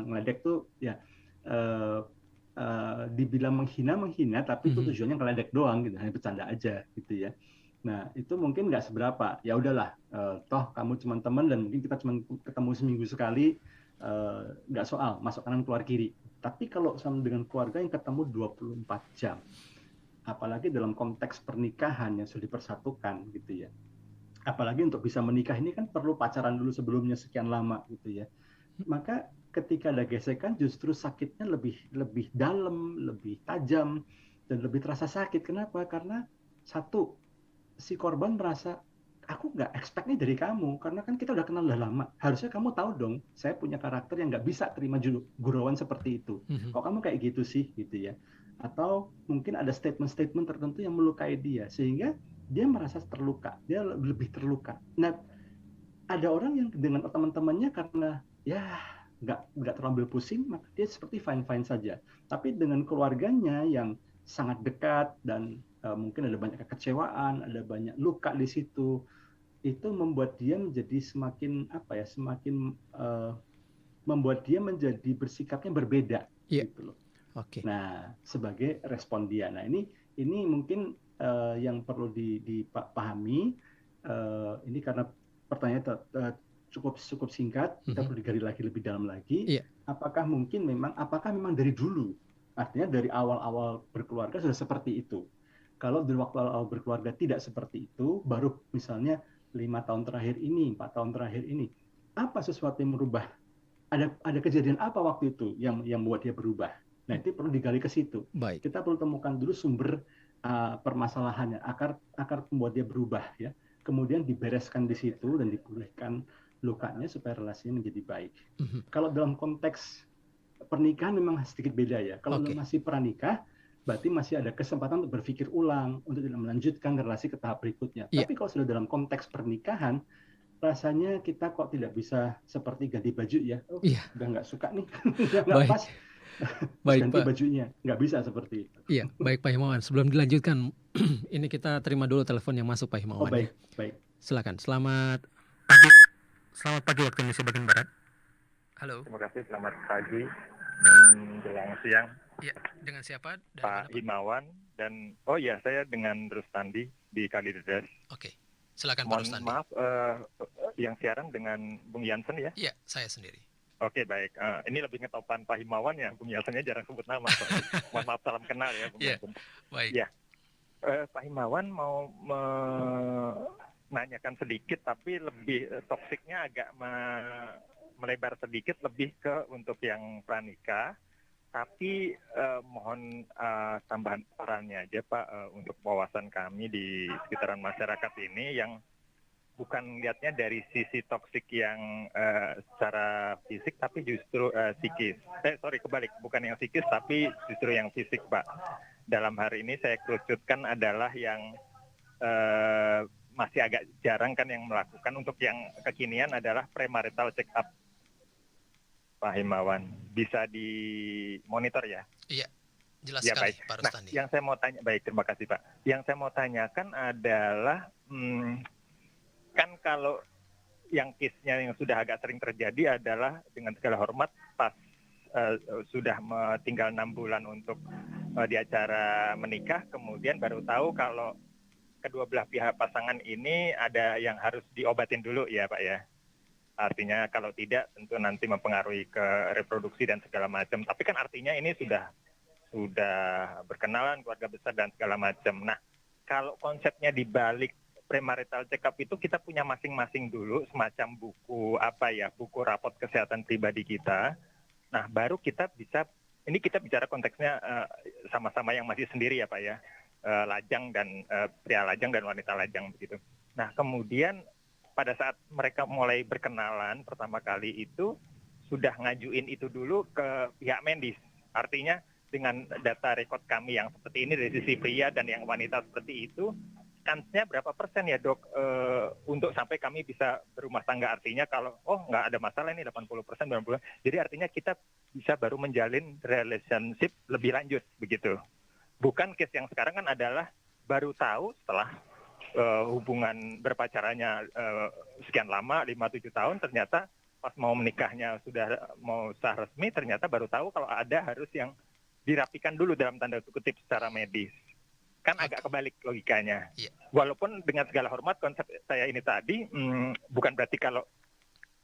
ngeledek tuh ya dibilang menghina, tapi itu tujuannya ngeledek doang gitu, hanya bercanda aja gitu ya. Nah, itu mungkin nggak seberapa. Ya udahlah, toh kamu cuma teman dan mungkin kita cuma ketemu seminggu sekali, nggak soal masuk kanan keluar kiri. Tapi kalau sama dengan keluarga yang ketemu 24 jam, apalagi dalam konteks pernikahan yang sudah dipersatukan gitu ya. Apalagi untuk bisa menikah ini kan perlu pacaran dulu sebelumnya sekian lama gitu ya. Maka ketika ada gesekan justru sakitnya lebih dalam, lebih tajam dan lebih terasa sakit. Kenapa? Karena satu, si korban merasa aku nggak expect nih dari kamu karena kan kita udah kenal udah lama, harusnya kamu tahu dong saya punya karakter yang nggak bisa terima gurauan seperti itu, kok kamu kayak gitu sih gitu ya. Atau mungkin ada statement-statement tertentu yang melukai dia sehingga dia merasa terluka, dia lebih terluka. Nah, ada orang yang dengan teman-temannya karena ya nggak terlalu pusing, maka dia seperti fine-fine saja. Tapi dengan keluarganya yang sangat dekat dan mungkin ada banyak kekecewaan, ada banyak luka di situ, itu membuat dia menjadi semakin semakin membuat dia menjadi bersikapnya berbeda, gitu loh. Oke. Nah, sebagai respon dia. Nah, ini mungkin yang perlu dipahami. Ini karena pertanyaan cukup singkat, kita perlu digali lagi lebih dalam lagi. Apakah memang dari dulu, artinya dari awal-awal berkeluarga sudah seperti itu? Kalau dari waktu awal berkeluarga tidak seperti itu, baru misalnya 5 tahun terakhir ini, 4 tahun terakhir ini, apa sesuatu yang merubah? Ada kejadian apa waktu itu yang membuat dia berubah? Nah, itu perlu digali ke situ. Baik. Kita perlu temukan dulu sumber permasalahannya, akar membuat dia berubah ya. Kemudian dibereskan di situ dan dipulihkan lukanya supaya relasinya menjadi baik. Kalau dalam konteks pernikahan memang sedikit beda ya. Kalau masih pranikah, berarti masih ada kesempatan untuk berpikir ulang, untuk melanjutkan relasi ke tahap berikutnya. Tapi kalau sudah dalam konteks pernikahan, rasanya kita kok tidak bisa seperti ganti baju ya. Udah nggak suka nih, udah nggak pas. Baik, ganti Pak. bajunya, nggak bisa seperti itu. Iya, baik Pak Himawan. Sebelum dilanjutkan, ini kita terima dulu telepon yang masuk Pak Himawan. Baik. Silakan. Selamat pagi waktu Indonesia bagian Barat. Halo. Terima kasih, selamat pagi menjelang siang. Iya, dengan siapa? Pak Himawan dan saya dengan Rustandi di Kalideres. Oke, silakan Pak Rustandi. Maaf, yang siaran dengan Bung Jansen ya? Iya, saya sendiri. Oke, baik. Ini lebih ngetopan Pak Himawan ya, Bung Jansennya jarang sebut nama. Mohon maaf, salam kenal ya, Bung Jansen. Baik. Ya, Pak Himawan mau menanyakan sedikit, tapi lebih toksiknya agak melebar sedikit, lebih ke untuk yang pranikah. Tapi mohon tambahan sarannya aja Pak, untuk wawasan kami di sekitaran masyarakat ini yang bukan lihatnya dari sisi toksik yang secara fisik tapi justru psikis. Kebalik, bukan yang psikis tapi justru yang fisik Pak. Dalam hari ini saya kerucutkan adalah yang masih agak jarang kan yang melakukan. Untuk yang kekinian adalah premarital check up. Pak Himawan, bisa dimonitor ya? Iya, jelas ya, sekali baik. Pak Rustandi. Nah, yang saya mau tanya, baik, terima kasih Pak. Yang saya mau tanyakan adalah, kan kalau yang case-nya yang sudah agak sering terjadi adalah dengan segala hormat pas sudah tinggal 6 bulan untuk di acara menikah, kemudian baru tahu kalau kedua belah pihak pasangan ini ada yang harus diobatin dulu ya Pak ya. Artinya kalau tidak tentu nanti mempengaruhi ke reproduksi dan segala macam. Tapi kan artinya ini sudah berkenalan, keluarga besar dan segala macam. Nah, kalau konsepnya dibalik premarital check up itu kita punya masing-masing dulu semacam buku buku rapot kesehatan pribadi kita. Nah, baru kita bisa, ini kita bicara konteksnya sama-sama yang masih sendiri ya Pak ya, lajang dan pria lajang dan wanita lajang begitu. Nah, kemudian pada saat mereka mulai berkenalan pertama kali itu sudah ngajuin itu dulu ke pihak medis. Artinya dengan data rekod kami yang seperti ini dari sisi pria dan yang wanita seperti itu, kansnya berapa persen ya Dok untuk sampai kami bisa berumah tangga? Artinya kalau nggak ada masalah ini 80%, 90%. Jadi artinya kita bisa baru menjalin relationship lebih lanjut begitu. Bukan case yang sekarang kan adalah baru tahu setelah hubungan berpacarannya sekian lama, 5-7 tahun, ternyata pas mau menikahnya sudah mau sah resmi, ternyata baru tahu kalau ada harus yang dirapikan dulu dalam tanda kutip secara medis. Kan agak kebalik logikanya. Iya. Walaupun dengan segala hormat konsep saya ini tadi bukan berarti kalau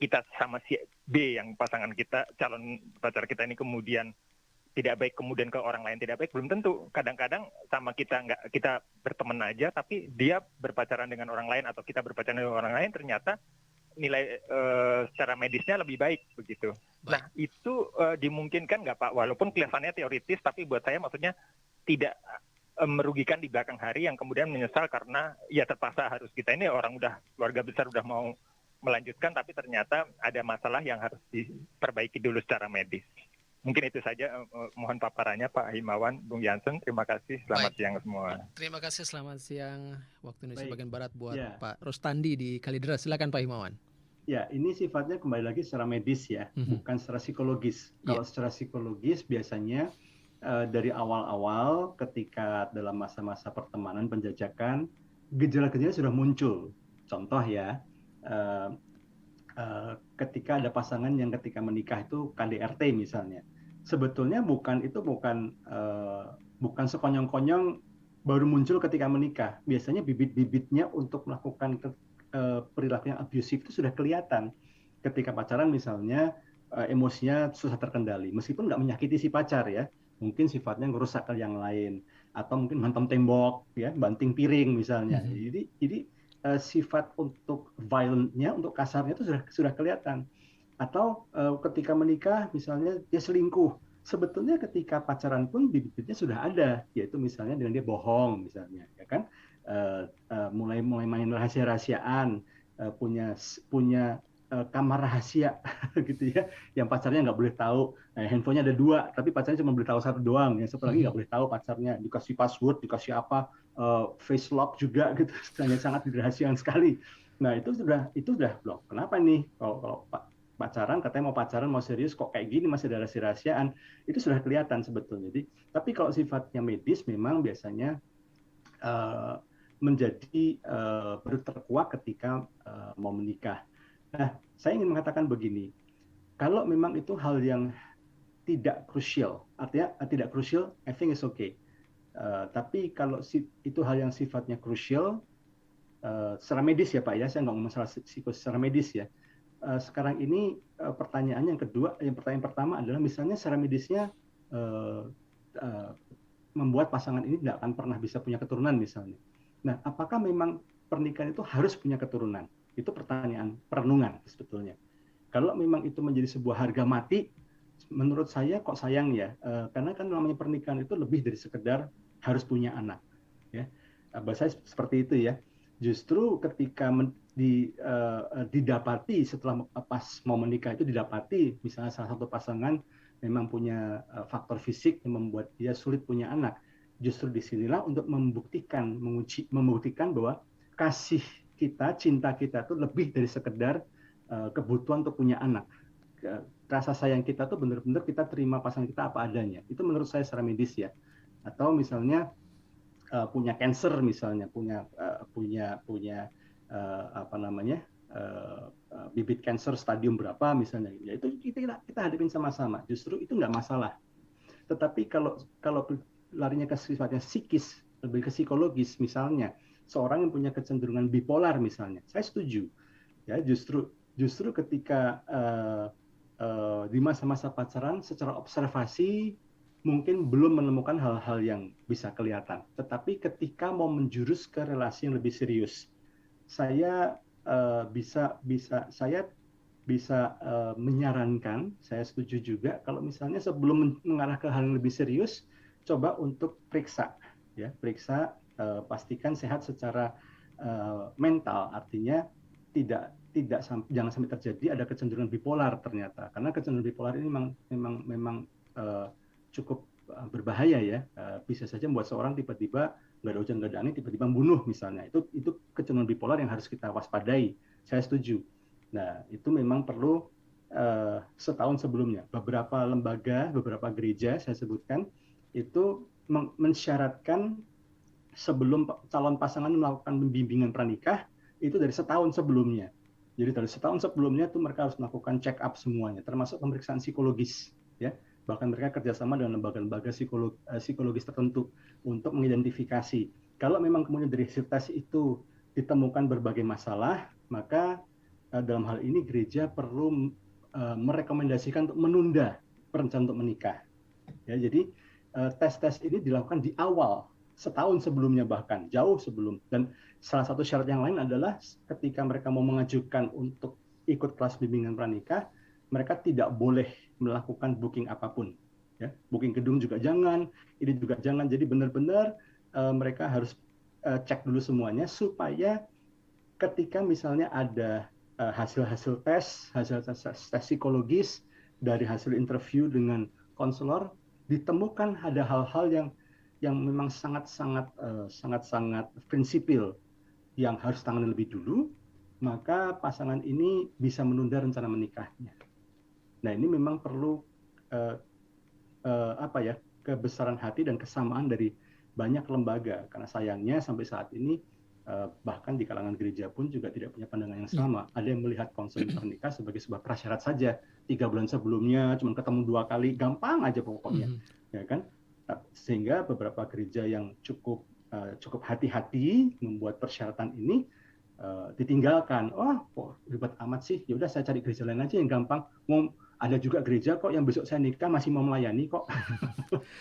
kita sama si B yang pasangan kita, calon pacar kita ini kemudian tidak baik, kemudian ke orang lain tidak baik, belum tentu. Kadang-kadang sama kita berteman aja, tapi dia berpacaran dengan orang lain atau kita berpacaran dengan orang lain, ternyata nilai secara medisnya lebih baik begitu. Baik. Nah itu dimungkinkan nggak Pak? Walaupun kelihatannya teoritis, tapi buat saya maksudnya tidak merugikan di belakang hari yang kemudian menyesal karena ya terpaksa harus kita ini orang udah keluarga besar udah mau melanjutkan, tapi ternyata ada masalah yang harus diperbaiki dulu secara medis. Mungkin itu saja, mohon paparannya Pak Himawan, Bung Jansen. Terima kasih, selamat Baik. siang semua. Terima kasih, selamat siang waktu Indonesia Baik. bagian Barat buat Ya. Pak Rustandi di Kalideres. Silakan Pak Himawan. Ya, ini sifatnya kembali lagi secara medis ya, bukan secara psikologis. Iya. Kalau secara psikologis biasanya dari awal-awal ketika dalam masa-masa pertemanan, penjajakan, gejala-gejala sudah muncul. Contoh ya, ketika ada pasangan yang ketika menikah itu KDRT misalnya, sebetulnya bukan sekonyong-konyong baru muncul ketika menikah. Biasanya bibit-bibitnya untuk melakukan perilaku yang abusif itu sudah kelihatan ketika pacaran misalnya, emosinya susah terkendali meskipun nggak menyakiti si pacar ya, mungkin sifatnya ngerusak ke yang lain atau mungkin hantam tembok ya, banting piring misalnya. Jadi sifat untuk violent-nya, untuk kasarnya itu sudah kelihatan. Atau ketika menikah misalnya dia selingkuh, sebetulnya ketika pacaran pun bibit-bibitnya sudah ada, yaitu misalnya dengan dia bohong misalnya, ya kan, mulai main rahasia-rahasiaan, punya kamar rahasia gitu ya, yang pacarnya nggak boleh tahu. Handphonenya ada 2, tapi pacarnya cuma boleh tahu 1 doang, yang satu lagi nggak boleh taau pacarnya, dikasih password, dikasih apa, face lock juga gitu, sangat dirahasiakan sekali. Nah itu sudah loh, kenapa nih kalau pacaran katanya mau pacaran mau serius kok kayak gini masih ada rahasia-rahasiaan, itu sudah kelihatan sebetulnya. Tapi kalau sifatnya medis memang biasanya menjadi baru terkuak ketika mau menikah. Nah, saya ingin mengatakan begini, kalau memang itu hal yang tidak krusial, artinya tidak krusial, I think it's okay. Tapi kalau itu hal yang sifatnya krusial, secara medis ya Pak ya, saya nggak ngomong masalah secara medis ya. Sekarang ini pertanyaan yang kedua, pertanyaan pertama adalah misalnya secara medisnya membuat pasangan ini tidak akan pernah bisa punya keturunan misalnya. Nah, apakah memang pernikahan itu harus punya keturunan? Itu pertanyaan perenungan sebetulnya. Kalau memang itu menjadi sebuah harga mati, menurut saya kok sayang ya, karena kan namanya pernikahan itu lebih dari sekedar harus punya anak. Ya, bahasa seperti itu ya. Justru ketika didapati setelah pas mau menikah itu didapati, misalnya salah satu pasangan memang punya faktor fisik yang membuat dia sulit punya anak. Justru disinilah untuk membuktikan bahwa kasih kita, cinta kita itu lebih dari sekedar kebutuhan untuk punya anak. Rasa sayang kita tuh benar-benar kita terima pasangan kita apa adanya. Itu menurut saya secara medis ya. Atau misalnya punya cancer misalnya, punya bibit cancer stadium berapa misalnya, ya itu kita hadapin sama-sama. Justru itu nggak masalah. Tetapi kalau larinya ke sifatnya psikis, lebih ke psikologis, misalnya seorang yang punya kecenderungan bipolar misalnya, saya setuju. Ya, justru ketika di masa-masa pacaran secara observasi mungkin belum menemukan hal-hal yang bisa kelihatan. Tetapi ketika mau menjurus ke relasi yang lebih serius, saya bisa menyarankan, saya setuju juga kalau misalnya sebelum mengarah ke hal yang lebih serius, coba untuk periksa, pastikan sehat secara mental, artinya jangan sampai terjadi ada kecenderungan bipolar ternyata, karena kecenderungan bipolar ini memang cukup berbahaya ya, bisa saja membuat seorang tiba-tiba nggak ada hujan nggak ada angin tiba-tiba membunuh misalnya, itu kecenderungan bipolar yang harus kita waspadai, saya setuju. Nah itu memang perlu setahun sebelumnya beberapa lembaga, beberapa gereja saya sebutkan itu mensyaratkan sebelum calon pasangan melakukan bimbingan pranikah itu dari setahun sebelumnya. Jadi dari setahun sebelumnya tuh mereka harus melakukan check up semuanya, termasuk pemeriksaan psikologis, ya, Bahkan mereka kerjasama dengan lembaga-lembaga psikologis tertentu untuk mengidentifikasi. Kalau memang kemudian dari hasil tes itu ditemukan berbagai masalah, maka dalam hal ini gereja perlu merekomendasikan untuk menunda perencanaan untuk menikah. Ya, jadi tes-tes ini dilakukan di awal, setahun sebelumnya bahkan, jauh sebelum. Dan salah satu syarat yang lain adalah ketika mereka mau mengajukan untuk ikut kelas bimbingan pranikah, mereka tidak boleh melakukan booking apapun. Ya, booking gedung juga jangan, ini juga jangan. Jadi benar-benar mereka harus cek dulu semuanya supaya ketika misalnya ada hasil-hasil tes psikologis dari hasil interview dengan konselor, ditemukan ada hal-hal yang memang sangat-sangat prinsipil yang harus tangani lebih dulu, maka pasangan ini bisa menunda rencana menikahnya. Nah, ini memang perlu kebesaran hati dan kesamaan dari banyak lembaga, karena sayangnya sampai saat ini bahkan di kalangan gereja pun juga tidak punya pandangan yang sama. Ada yang melihat konseling pernikah sebagai sebuah prasyarat saja, 3 bulan sebelumnya cuma ketemu 2 kali, gampang aja pokoknya, ya kan? Sehingga beberapa gereja yang cukup hati-hati membuat persyaratan ini ditinggalkan. Kok ribet amat sih? Ya udah saya cari gereja lain aja yang gampang. Ada juga gereja kok yang besok saya nikah masih mau melayani kok.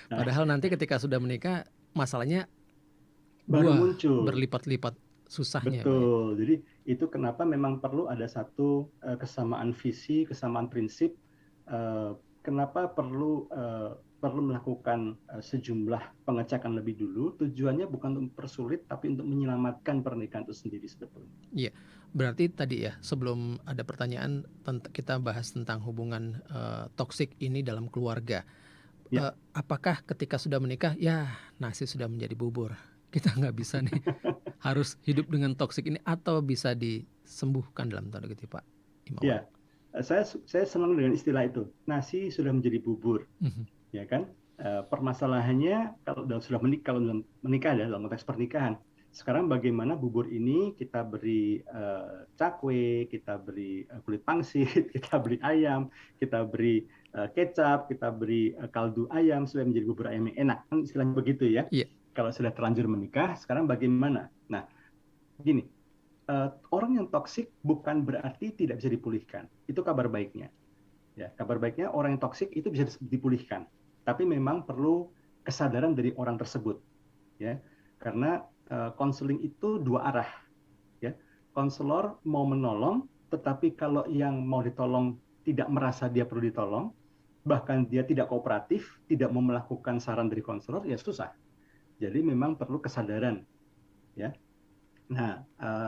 Padahal nanti ketika sudah menikah masalahnya baru muncul berlipat-lipat susahnya. Betul. Jadi itu kenapa memang perlu ada satu kesamaan visi, kesamaan prinsip. Kenapa perlu melakukan sejumlah pengecekan lebih dulu. Tujuannya bukan untuk mempersulit, tapi untuk menyelamatkan pernikahan itu sendiri sebetulnya. Iya, berarti tadi ya sebelum ada pertanyaan kita bahas tentang hubungan toksik ini dalam keluarga. Ya. Apakah ketika sudah menikah, ya nasi sudah menjadi bubur, kita nggak bisa nih harus hidup dengan toksik ini, atau bisa disembuhkan dalam tanda kutip, Pak Imam? Ya, saya senang dengan istilah itu, nasi sudah menjadi bubur. Ya kan, permasalahannya kalau dalam menikah ya, dalam konteks pernikahan, sekarang bagaimana bubur ini kita beri cakwe, kita beri kulit pangsit, kita beri ayam, kita beri kecap, kita beri kaldu ayam supaya menjadi bubur ayam yang enak, kan istilahnya begitu ya. Yeah. Kalau sudah terlanjur menikah, sekarang bagaimana? Nah, gini, orang yang toksik bukan berarti tidak bisa dipulihkan, itu kabar baiknya. Ya, kabar baiknya orang yang toksik itu bisa dipulihkan. Tapi memang perlu kesadaran dari orang tersebut, ya, karena konseling itu 2 arah, ya. Konselor mau menolong, tetapi kalau yang mau ditolong tidak merasa dia perlu ditolong, bahkan dia tidak kooperatif, tidak mau melakukan saran dari konselor, ya susah. Jadi memang perlu kesadaran, ya. Nah,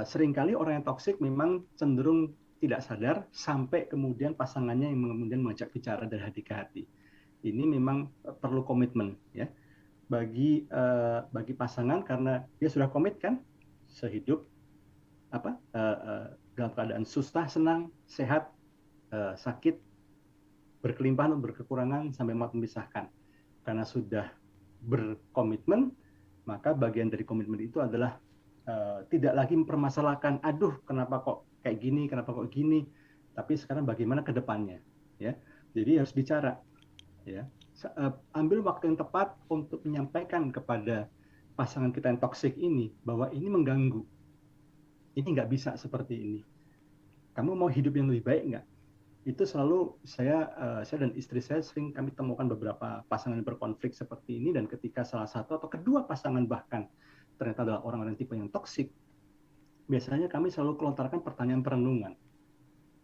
seringkali orang yang toksik memang cenderung tidak sadar sampai kemudian pasangannya yang kemudian mengajak bicara dari hati ke hati. Ini memang perlu komitmen, ya, bagi pasangan, karena dia sudah komit kan, sehidup dalam keadaan susah, senang, sehat, sakit, berkelimpahan, berkekurangan, sampai maut memisahkan. Karena sudah berkomitmen, maka bagian dari komitmen itu adalah tidak lagi mempermasalahkan, aduh kenapa kok kayak gini, kenapa kok gini, tapi sekarang bagaimana ke depannya, ya. Jadi harus bicara. Ya, ambil waktu yang tepat untuk menyampaikan kepada pasangan kita yang toksik ini bahwa ini mengganggu, ini nggak bisa seperti ini. Kamu mau hidup yang lebih baik nggak? Itu selalu saya dan istri saya sering kami temukan beberapa pasangan yang berkonflik seperti ini, dan ketika salah satu atau kedua pasangan bahkan ternyata adalah orang-orang tipe yang toksik, biasanya kami selalu kelontarkan pertanyaan perenungan.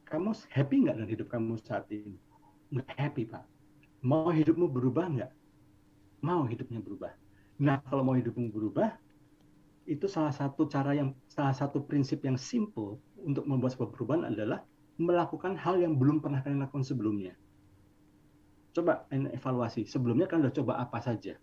Kamu happy nggak dengan hidup kamu saat ini? Nggak happy, Pak. Mau hidupmu berubah nggak? Mau hidupnya berubah. Nah, kalau mau hidupmu berubah, itu salah satu prinsip yang simple untuk membuat sebuah perubahan adalah melakukan hal yang belum pernah kalian lakukan sebelumnya. Coba evaluasi. Sebelumnya kalian udah coba apa saja?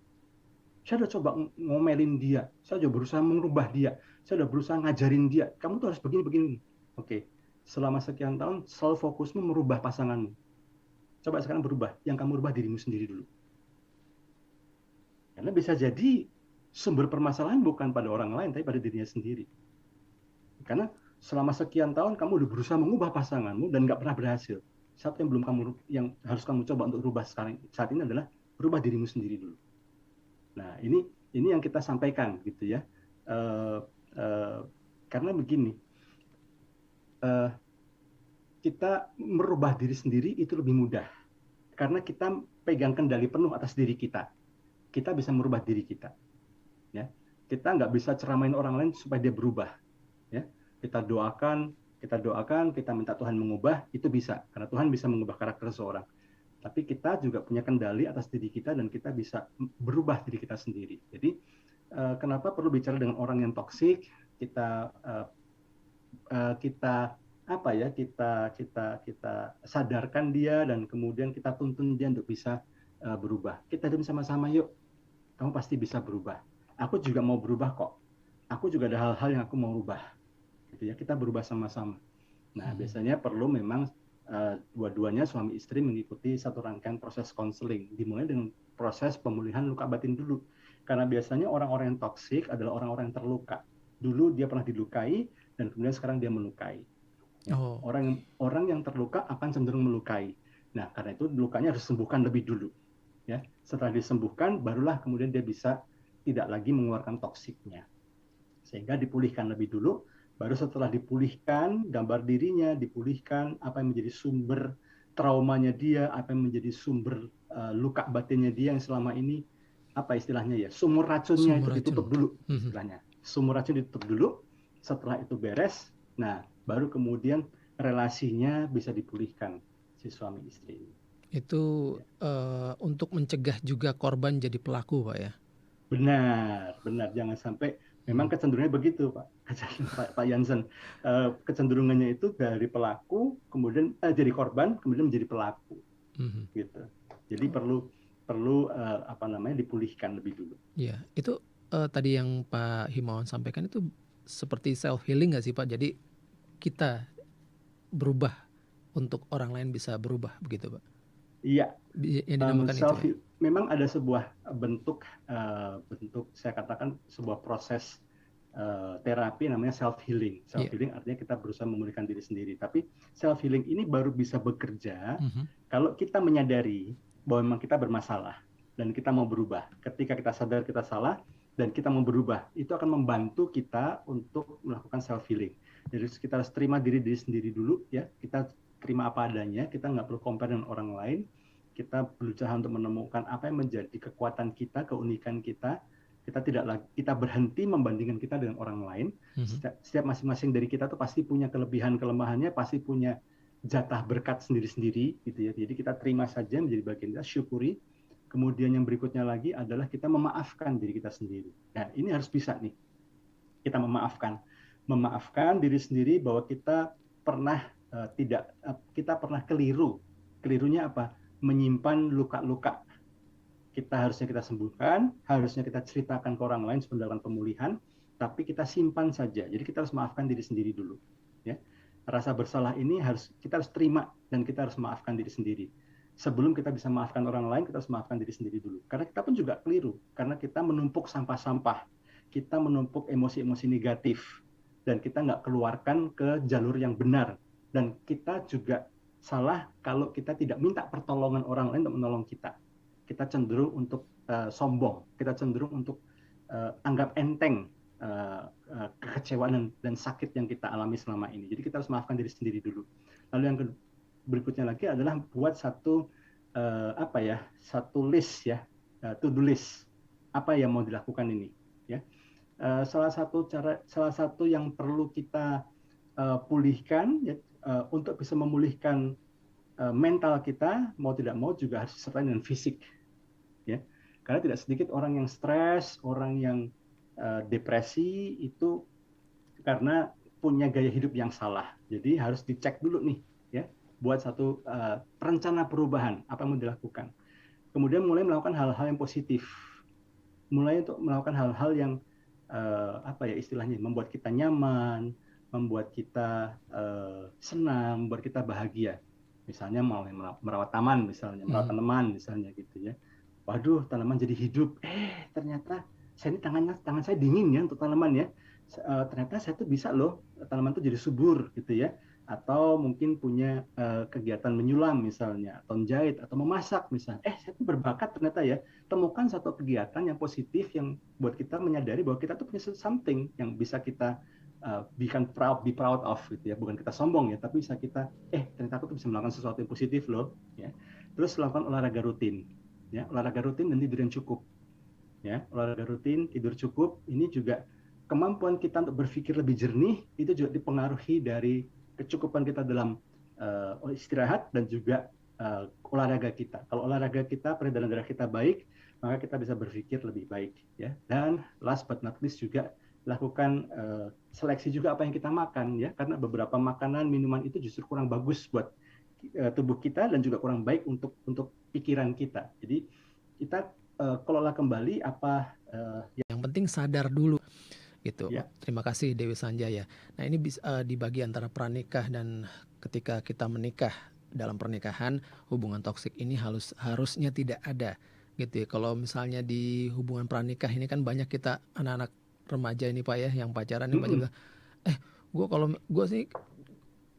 Saya udah coba ngomelin dia. Saya udah berusaha merubah dia. Saya udah berusaha ngajarin dia. Kamu tuh harus begini-begini. Oke. Selama sekian tahun, selalu fokusmu merubah pasanganmu. Coba sekarang berubah, yang kamu rubah dirimu sendiri dulu. Karena bisa jadi sumber permasalahan bukan pada orang lain, tapi pada dirinya sendiri. Karena selama sekian tahun kamu udah berusaha mengubah pasanganmu dan nggak pernah berhasil. Satu yang harus kamu coba untuk rubah saat ini adalah rubah dirimu sendiri dulu. Nah, ini yang kita sampaikan gitu ya. Karena begini, kita merubah diri sendiri itu lebih mudah karena kita pegang kendali penuh atas diri kita. Kita bisa merubah diri kita. Ya, kita nggak bisa ceramain orang lain supaya dia berubah. Ya, kita doakan, kita minta Tuhan mengubah, itu bisa karena Tuhan bisa mengubah karakter seseorang. Tapi kita juga punya kendali atas diri kita dan kita bisa berubah diri kita sendiri. Jadi kenapa perlu bicara dengan orang yang toksik? Kita sadarkan dia dan kemudian kita tuntun dia untuk bisa berubah. Kita hidup sama-sama yuk. Kamu pasti bisa berubah. Aku juga mau berubah kok. Aku juga ada hal-hal yang aku mau rubah. Gitu ya, kita berubah sama-sama. Nah, biasanya perlu memang dua-duanya suami istri mengikuti satu rangkaian proses konseling. Dimulai dengan proses pemulihan luka batin dulu. Karena biasanya orang-orang yang toksik adalah orang-orang yang terluka. Dulu dia pernah dilukai dan kemudian sekarang dia melukai. Ya, orang yang terluka akan cenderung melukai. Nah, karena itu lukanya harus disembuhkan lebih dulu. Ya, setelah disembuhkan, barulah kemudian dia bisa tidak lagi mengeluarkan toksiknya. Sehingga dipulihkan lebih dulu. Baru setelah dipulihkan, gambar dirinya dipulihkan, apa yang menjadi sumber traumanya dia, apa yang menjadi sumber luka batinnya dia yang selama ini, apa istilahnya ya, sumur racunnya itu ditutup dulu, istilahnya. Sumur racun ditutup dulu, setelah itu beres, nah baru kemudian relasinya bisa dipulihkan si suami istri ini. Itu untuk mencegah juga korban jadi pelaku, Pak ya? Benar, jangan sampai. Memang kecenderungannya begitu, Pak Jansen. Kecenderungannya itu dari pelaku, kemudian jadi korban, kemudian menjadi pelaku, gitu. Jadi perlu dipulihkan lebih dulu. Iya, itu tadi yang Pak Himawan sampaikan itu seperti self healing nggak sih Pak? Jadi kita berubah untuk orang lain bisa berubah, begitu Pak? Iya. Yang dinamakan itu. Ya? Memang ada sebuah bentuk saya katakan sebuah proses terapi namanya self healing. Self healing artinya kita berusaha memulihkan diri sendiri. Tapi self healing ini baru bisa bekerja kalau kita menyadari bahwa memang kita bermasalah dan kita mau berubah. Ketika kita sadar kita salah dan kita mau berubah, itu akan membantu kita untuk melakukan self healing. Jadi kita harus terima diri sendiri dulu ya. Kita terima apa adanya. Kita nggak perlu compare dengan orang lain. Kita berusaha untuk menemukan apa yang menjadi kekuatan kita, keunikan kita. Kita berhenti membandingkan kita dengan orang lain. Setiap masing-masing dari kita tuh pasti punya kelebihan kelemahannya, pasti punya jatah berkat sendiri-sendiri gitu ya. Jadi kita terima saja menjadi bagian kita, syukuri. Kemudian yang berikutnya lagi adalah kita memaafkan diri kita sendiri. Nah, ini harus bisa nih. Kita memaafkan diri sendiri bahwa kita pernah kita pernah keliru. Kelirunya apa? Menyimpan luka-luka. Harusnya kita sembuhkan, harusnya kita ceritakan ke orang lain sebelum melakukan pemulihan, tapi kita simpan saja. Jadi kita harus maafkan diri sendiri dulu. Ya. Rasa bersalah ini kita harus terima dan kita harus maafkan diri sendiri. Sebelum kita bisa maafkan orang lain, kita harus maafkan diri sendiri dulu. Karena kita pun juga keliru, karena kita menumpuk sampah-sampah, kita menumpuk emosi-emosi negatif, dan kita nggak keluarkan ke jalur yang benar. Dan kita juga salah kalau kita tidak minta pertolongan orang lain untuk menolong kita. Kita cenderung untuk sombong, kita cenderung untuk anggap enteng kekecewaan dan sakit yang kita alami selama ini. Jadi kita harus maafkan diri sendiri dulu. Lalu yang berikutnya lagi adalah buat satu list ya, to-do list. Apa yang mau dilakukan ini? Ya, salah satu yang perlu kita pulihkan ya, untuk bisa memulihkan mental kita, mau tidak mau juga harus disertai dengan fisik. Ya, karena tidak sedikit orang yang stres, orang yang depresi itu karena punya gaya hidup yang salah. Jadi harus dicek dulu nih, ya, buat satu rencana perubahan apa yang mau dilakukan. Kemudian mulai melakukan hal-hal yang positif, mulai untuk melakukan hal-hal yang istilahnya membuat kita nyaman, membuat kita senang, membuat kita bahagia. Misalnya mau merawat taman, misalnya merawat tanaman, misalnya gitu ya. Waduh, tanaman jadi hidup. Ternyata tangan saya dingin ya untuk tanaman ya. Ternyata saya tuh bisa loh tanaman tuh jadi subur gitu ya. atau mungkin punya kegiatan menyulam misalnya, atau menjahit, atau memasak misalnya. Saya tuh berbakat ternyata ya. Temukan satu kegiatan yang positif yang buat kita menyadari bahwa kita tuh punya something yang bisa kita be proud of gitu ya. Bukan kita sombong ya, tapi bisa kita ternyata aku tuh bisa melakukan sesuatu yang positif loh ya. Terus lakukan olahraga rutin ya. Olahraga rutin dan tidur yang cukup ya. Olahraga rutin, tidur cukup, ini juga kemampuan kita untuk berpikir lebih jernih itu juga dipengaruhi dari kecukupan kita dalam istirahat dan juga olahraga kita. Kalau olahraga kita, peredaran darah kita baik, maka kita bisa berpikir lebih baik ya. Dan last but not least juga lakukan seleksi juga apa yang kita makan ya, karena beberapa makanan, minuman itu justru kurang bagus buat tubuh kita dan juga kurang baik untuk pikiran kita. Jadi kita kelola kembali apa yang penting sadar dulu gitu. Ya. Terima kasih Dewi Sanjaya. Nah, ini dibagi antara pranikah dan ketika kita menikah. Dalam pernikahan, hubungan toksik ini harusnya tidak ada gitu ya. Kalau misalnya di hubungan pranikah ini kan banyak kita anak-anak remaja ini Pak ya yang pacaran yang banyak bilang, gue sih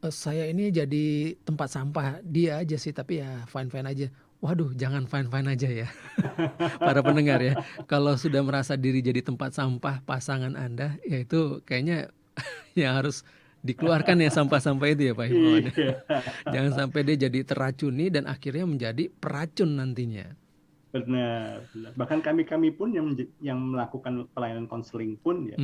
saya ini jadi tempat sampah dia aja sih, tapi ya fine-fine aja. Waduh, jangan fine-fine aja ya. Para pendengar ya. Kalau sudah merasa diri jadi tempat sampah pasangan Anda, ya itu kayaknya ya harus dikeluarkan ya sampah-sampah itu ya Pak Himawan. Jangan sampai dia jadi teracuni dan akhirnya menjadi peracun nantinya. Benar. Bahkan kami pun yang melakukan pelayanan konseling pun ya,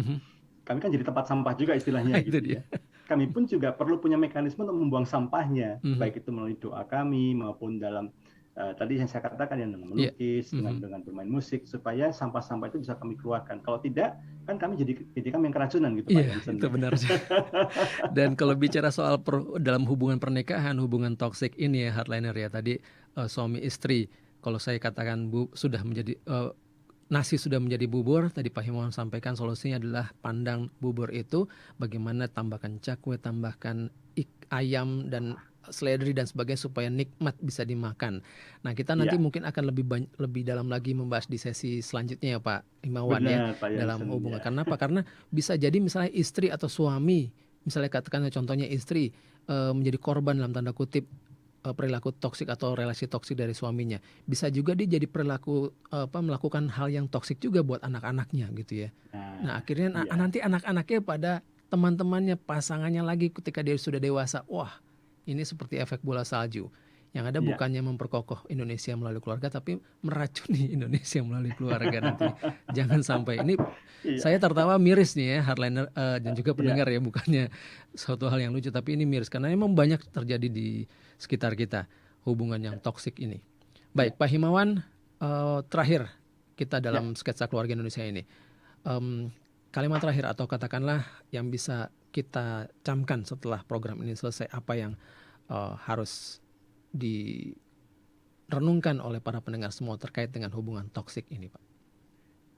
kami kan jadi tempat sampah juga istilahnya gitu ya. Kami pun juga perlu punya mekanisme untuk membuang sampahnya, baik itu melalui doa kami maupun dalam tadi yang saya katakan yang dengan melukis, dengan bermain musik, supaya sampah-sampah itu bisa kami keluarkan. Kalau tidak, kan kami jadi kami yang keracunan gitu Pak. Iya, itu benar. Dan kalau bicara soal dalam hubungan pernikahan, hubungan toksik ini ya hardliner ya tadi suami istri, kalau saya katakan sudah menjadi nasi sudah menjadi bubur, tadi Pak Himawan sampaikan solusinya adalah pandang bubur itu bagaimana tambahkan cakwe, tambahkan ayam dan seledri dan sebagainya supaya nikmat bisa dimakan. Nah, kita nanti mungkin akan lebih dalam lagi membahas di sesi selanjutnya ya Pak Himawan. Benar, ya Pak Jansen, dalam hubungan. Karena apa? Karena bisa jadi misalnya istri atau suami, misalnya katakan contohnya istri menjadi korban dalam tanda kutip perilaku toksik atau relasi toksik dari suaminya. Bisa juga dia jadi melakukan hal yang toksik juga buat anak-anaknya gitu ya. Nah, akhirnya nanti anak-anaknya pada teman-temannya, pasangannya lagi ketika dia sudah dewasa, wah, ini seperti efek bola salju. Yang ada bukannya memperkokoh Indonesia melalui keluarga, tapi meracuni Indonesia melalui keluarga nanti. Jangan sampai. Ini saya tertawa miris nih ya, hardliner dan juga pendengar ya, bukannya suatu hal yang lucu, tapi ini miris karena memang banyak terjadi di sekitar kita hubungan yang toksik ini. Baik, Pak Himawan, terakhir kita dalam sketsa keluarga Indonesia ini, kalimat terakhir atau katakanlah yang bisa kita camkan setelah program ini selesai, apa yang harus direnungkan oleh para pendengar semua terkait dengan hubungan toksik ini, Pak?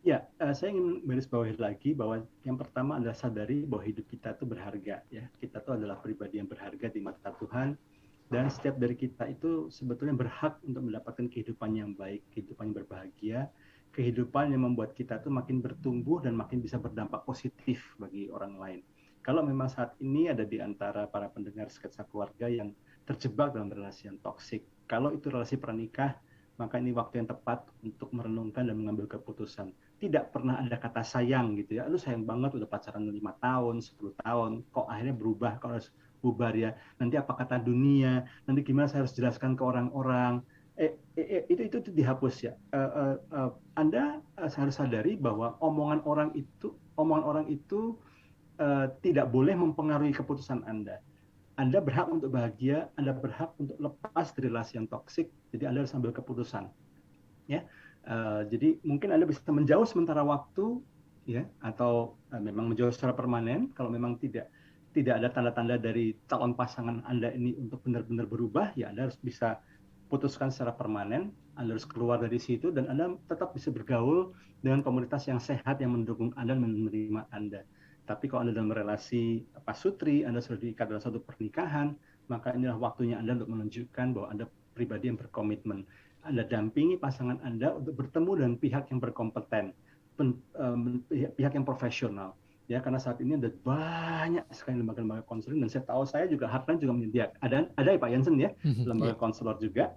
Ya, saya ingin garisbawahi lagi bahwa yang pertama adalah sadari bahwa hidup kita itu berharga ya. Kita itu adalah pribadi yang berharga di mata Tuhan, dan setiap dari kita itu sebetulnya berhak untuk mendapatkan kehidupan yang baik, kehidupan yang berbahagia, kehidupan yang membuat kita itu makin bertumbuh dan makin bisa berdampak positif bagi orang lain. Kalau memang saat ini ada di antara para pendengar sketsa keluarga yang terjebak dalam relasi yang toksik, kalau itu relasi pernikah, maka ini waktu yang tepat untuk merenungkan dan mengambil keputusan. Tidak pernah ada kata sayang gitu ya, lu sayang banget udah pacaran 5 tahun, 10 tahun, kok akhirnya berubah, kok harus bubar ya, nanti apa kata dunia, nanti gimana saya harus jelaskan ke orang-orang, itu dihapus ya. Anda harus sadari bahwa omongan orang itu tidak boleh mempengaruhi keputusan Anda. Anda berhak untuk bahagia, Anda berhak untuk lepas dari relasi yang toksik, jadi Anda harus ambil keputusan. Ya, jadi mungkin Anda bisa menjauh sementara waktu, ya, atau memang menjauh secara permanen. Kalau memang tidak ada tanda-tanda dari calon pasangan Anda ini untuk benar-benar berubah, ya Anda harus bisa putuskan secara permanen. Anda harus keluar dari situ dan Anda tetap bisa bergaul dengan komunitas yang sehat yang mendukung Anda dan menerima Anda. Tapi kalau Anda dalam relasi pasutri, Anda sudah diikat dalam satu pernikahan, maka inilah waktunya Anda untuk menunjukkan bahwa Anda pribadi yang berkomitmen. Anda dampingi pasangan Anda untuk bertemu dengan pihak yang berkompeten, pihak yang profesional. ya, karena saat ini ada banyak sekali lembaga-lembaga konseling, dan saya juga Heartline juga menyediakan, ada ya Pak Jansen ya, lembaga konselor juga,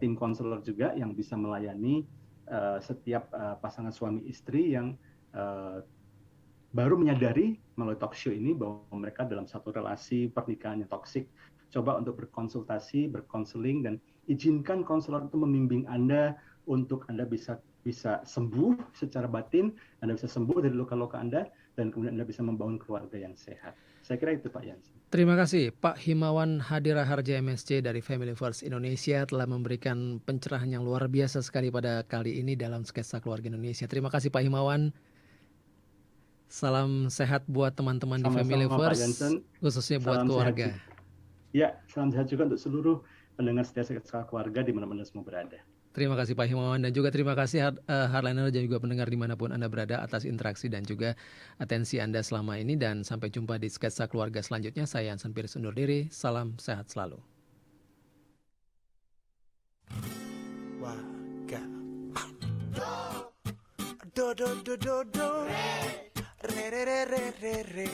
tim konselor juga yang bisa melayani setiap pasangan suami istri yang baru menyadari melalui talk show ini bahwa mereka dalam satu relasi pernikahan yang toksik. Coba untuk berkonsultasi, berkonseling, dan izinkan konselor itu membimbing Anda untuk Anda bisa sembuh secara batin, Anda bisa sembuh dari luka-luka Anda, dan kemudian Anda bisa membangun keluarga yang sehat. Saya kira itu Pak Jansen. Terima kasih Pak Himawan Hadira Harja MSc dari Family First Indonesia telah memberikan pencerahan yang luar biasa sekali pada kali ini dalam Sketsa Keluarga Indonesia. Terima kasih Pak Himawan. Salam sehat buat teman-teman di Family First, khususnya buat keluarga. Ya, salam sehat juga untuk seluruh pendengar setia Sketsa Keluarga di mana-mana semua berada. Terima kasih Pak Himawan, dan juga terima kasih Heartliner dan juga pendengar dimanapun Anda berada atas interaksi dan juga atensi Anda selama ini. Dan sampai jumpa di Sketsa Keluarga selanjutnya. Saya Hansen Piris undur diri. Salam sehat selalu. Waga. Do do do do do. Re re re re re re.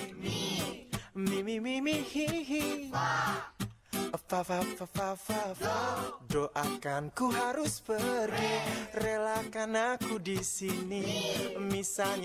Mi hi hi. Fa fa fa fa fa fa. Doakan ku harus pergi, relakan aku di sini. Misalnya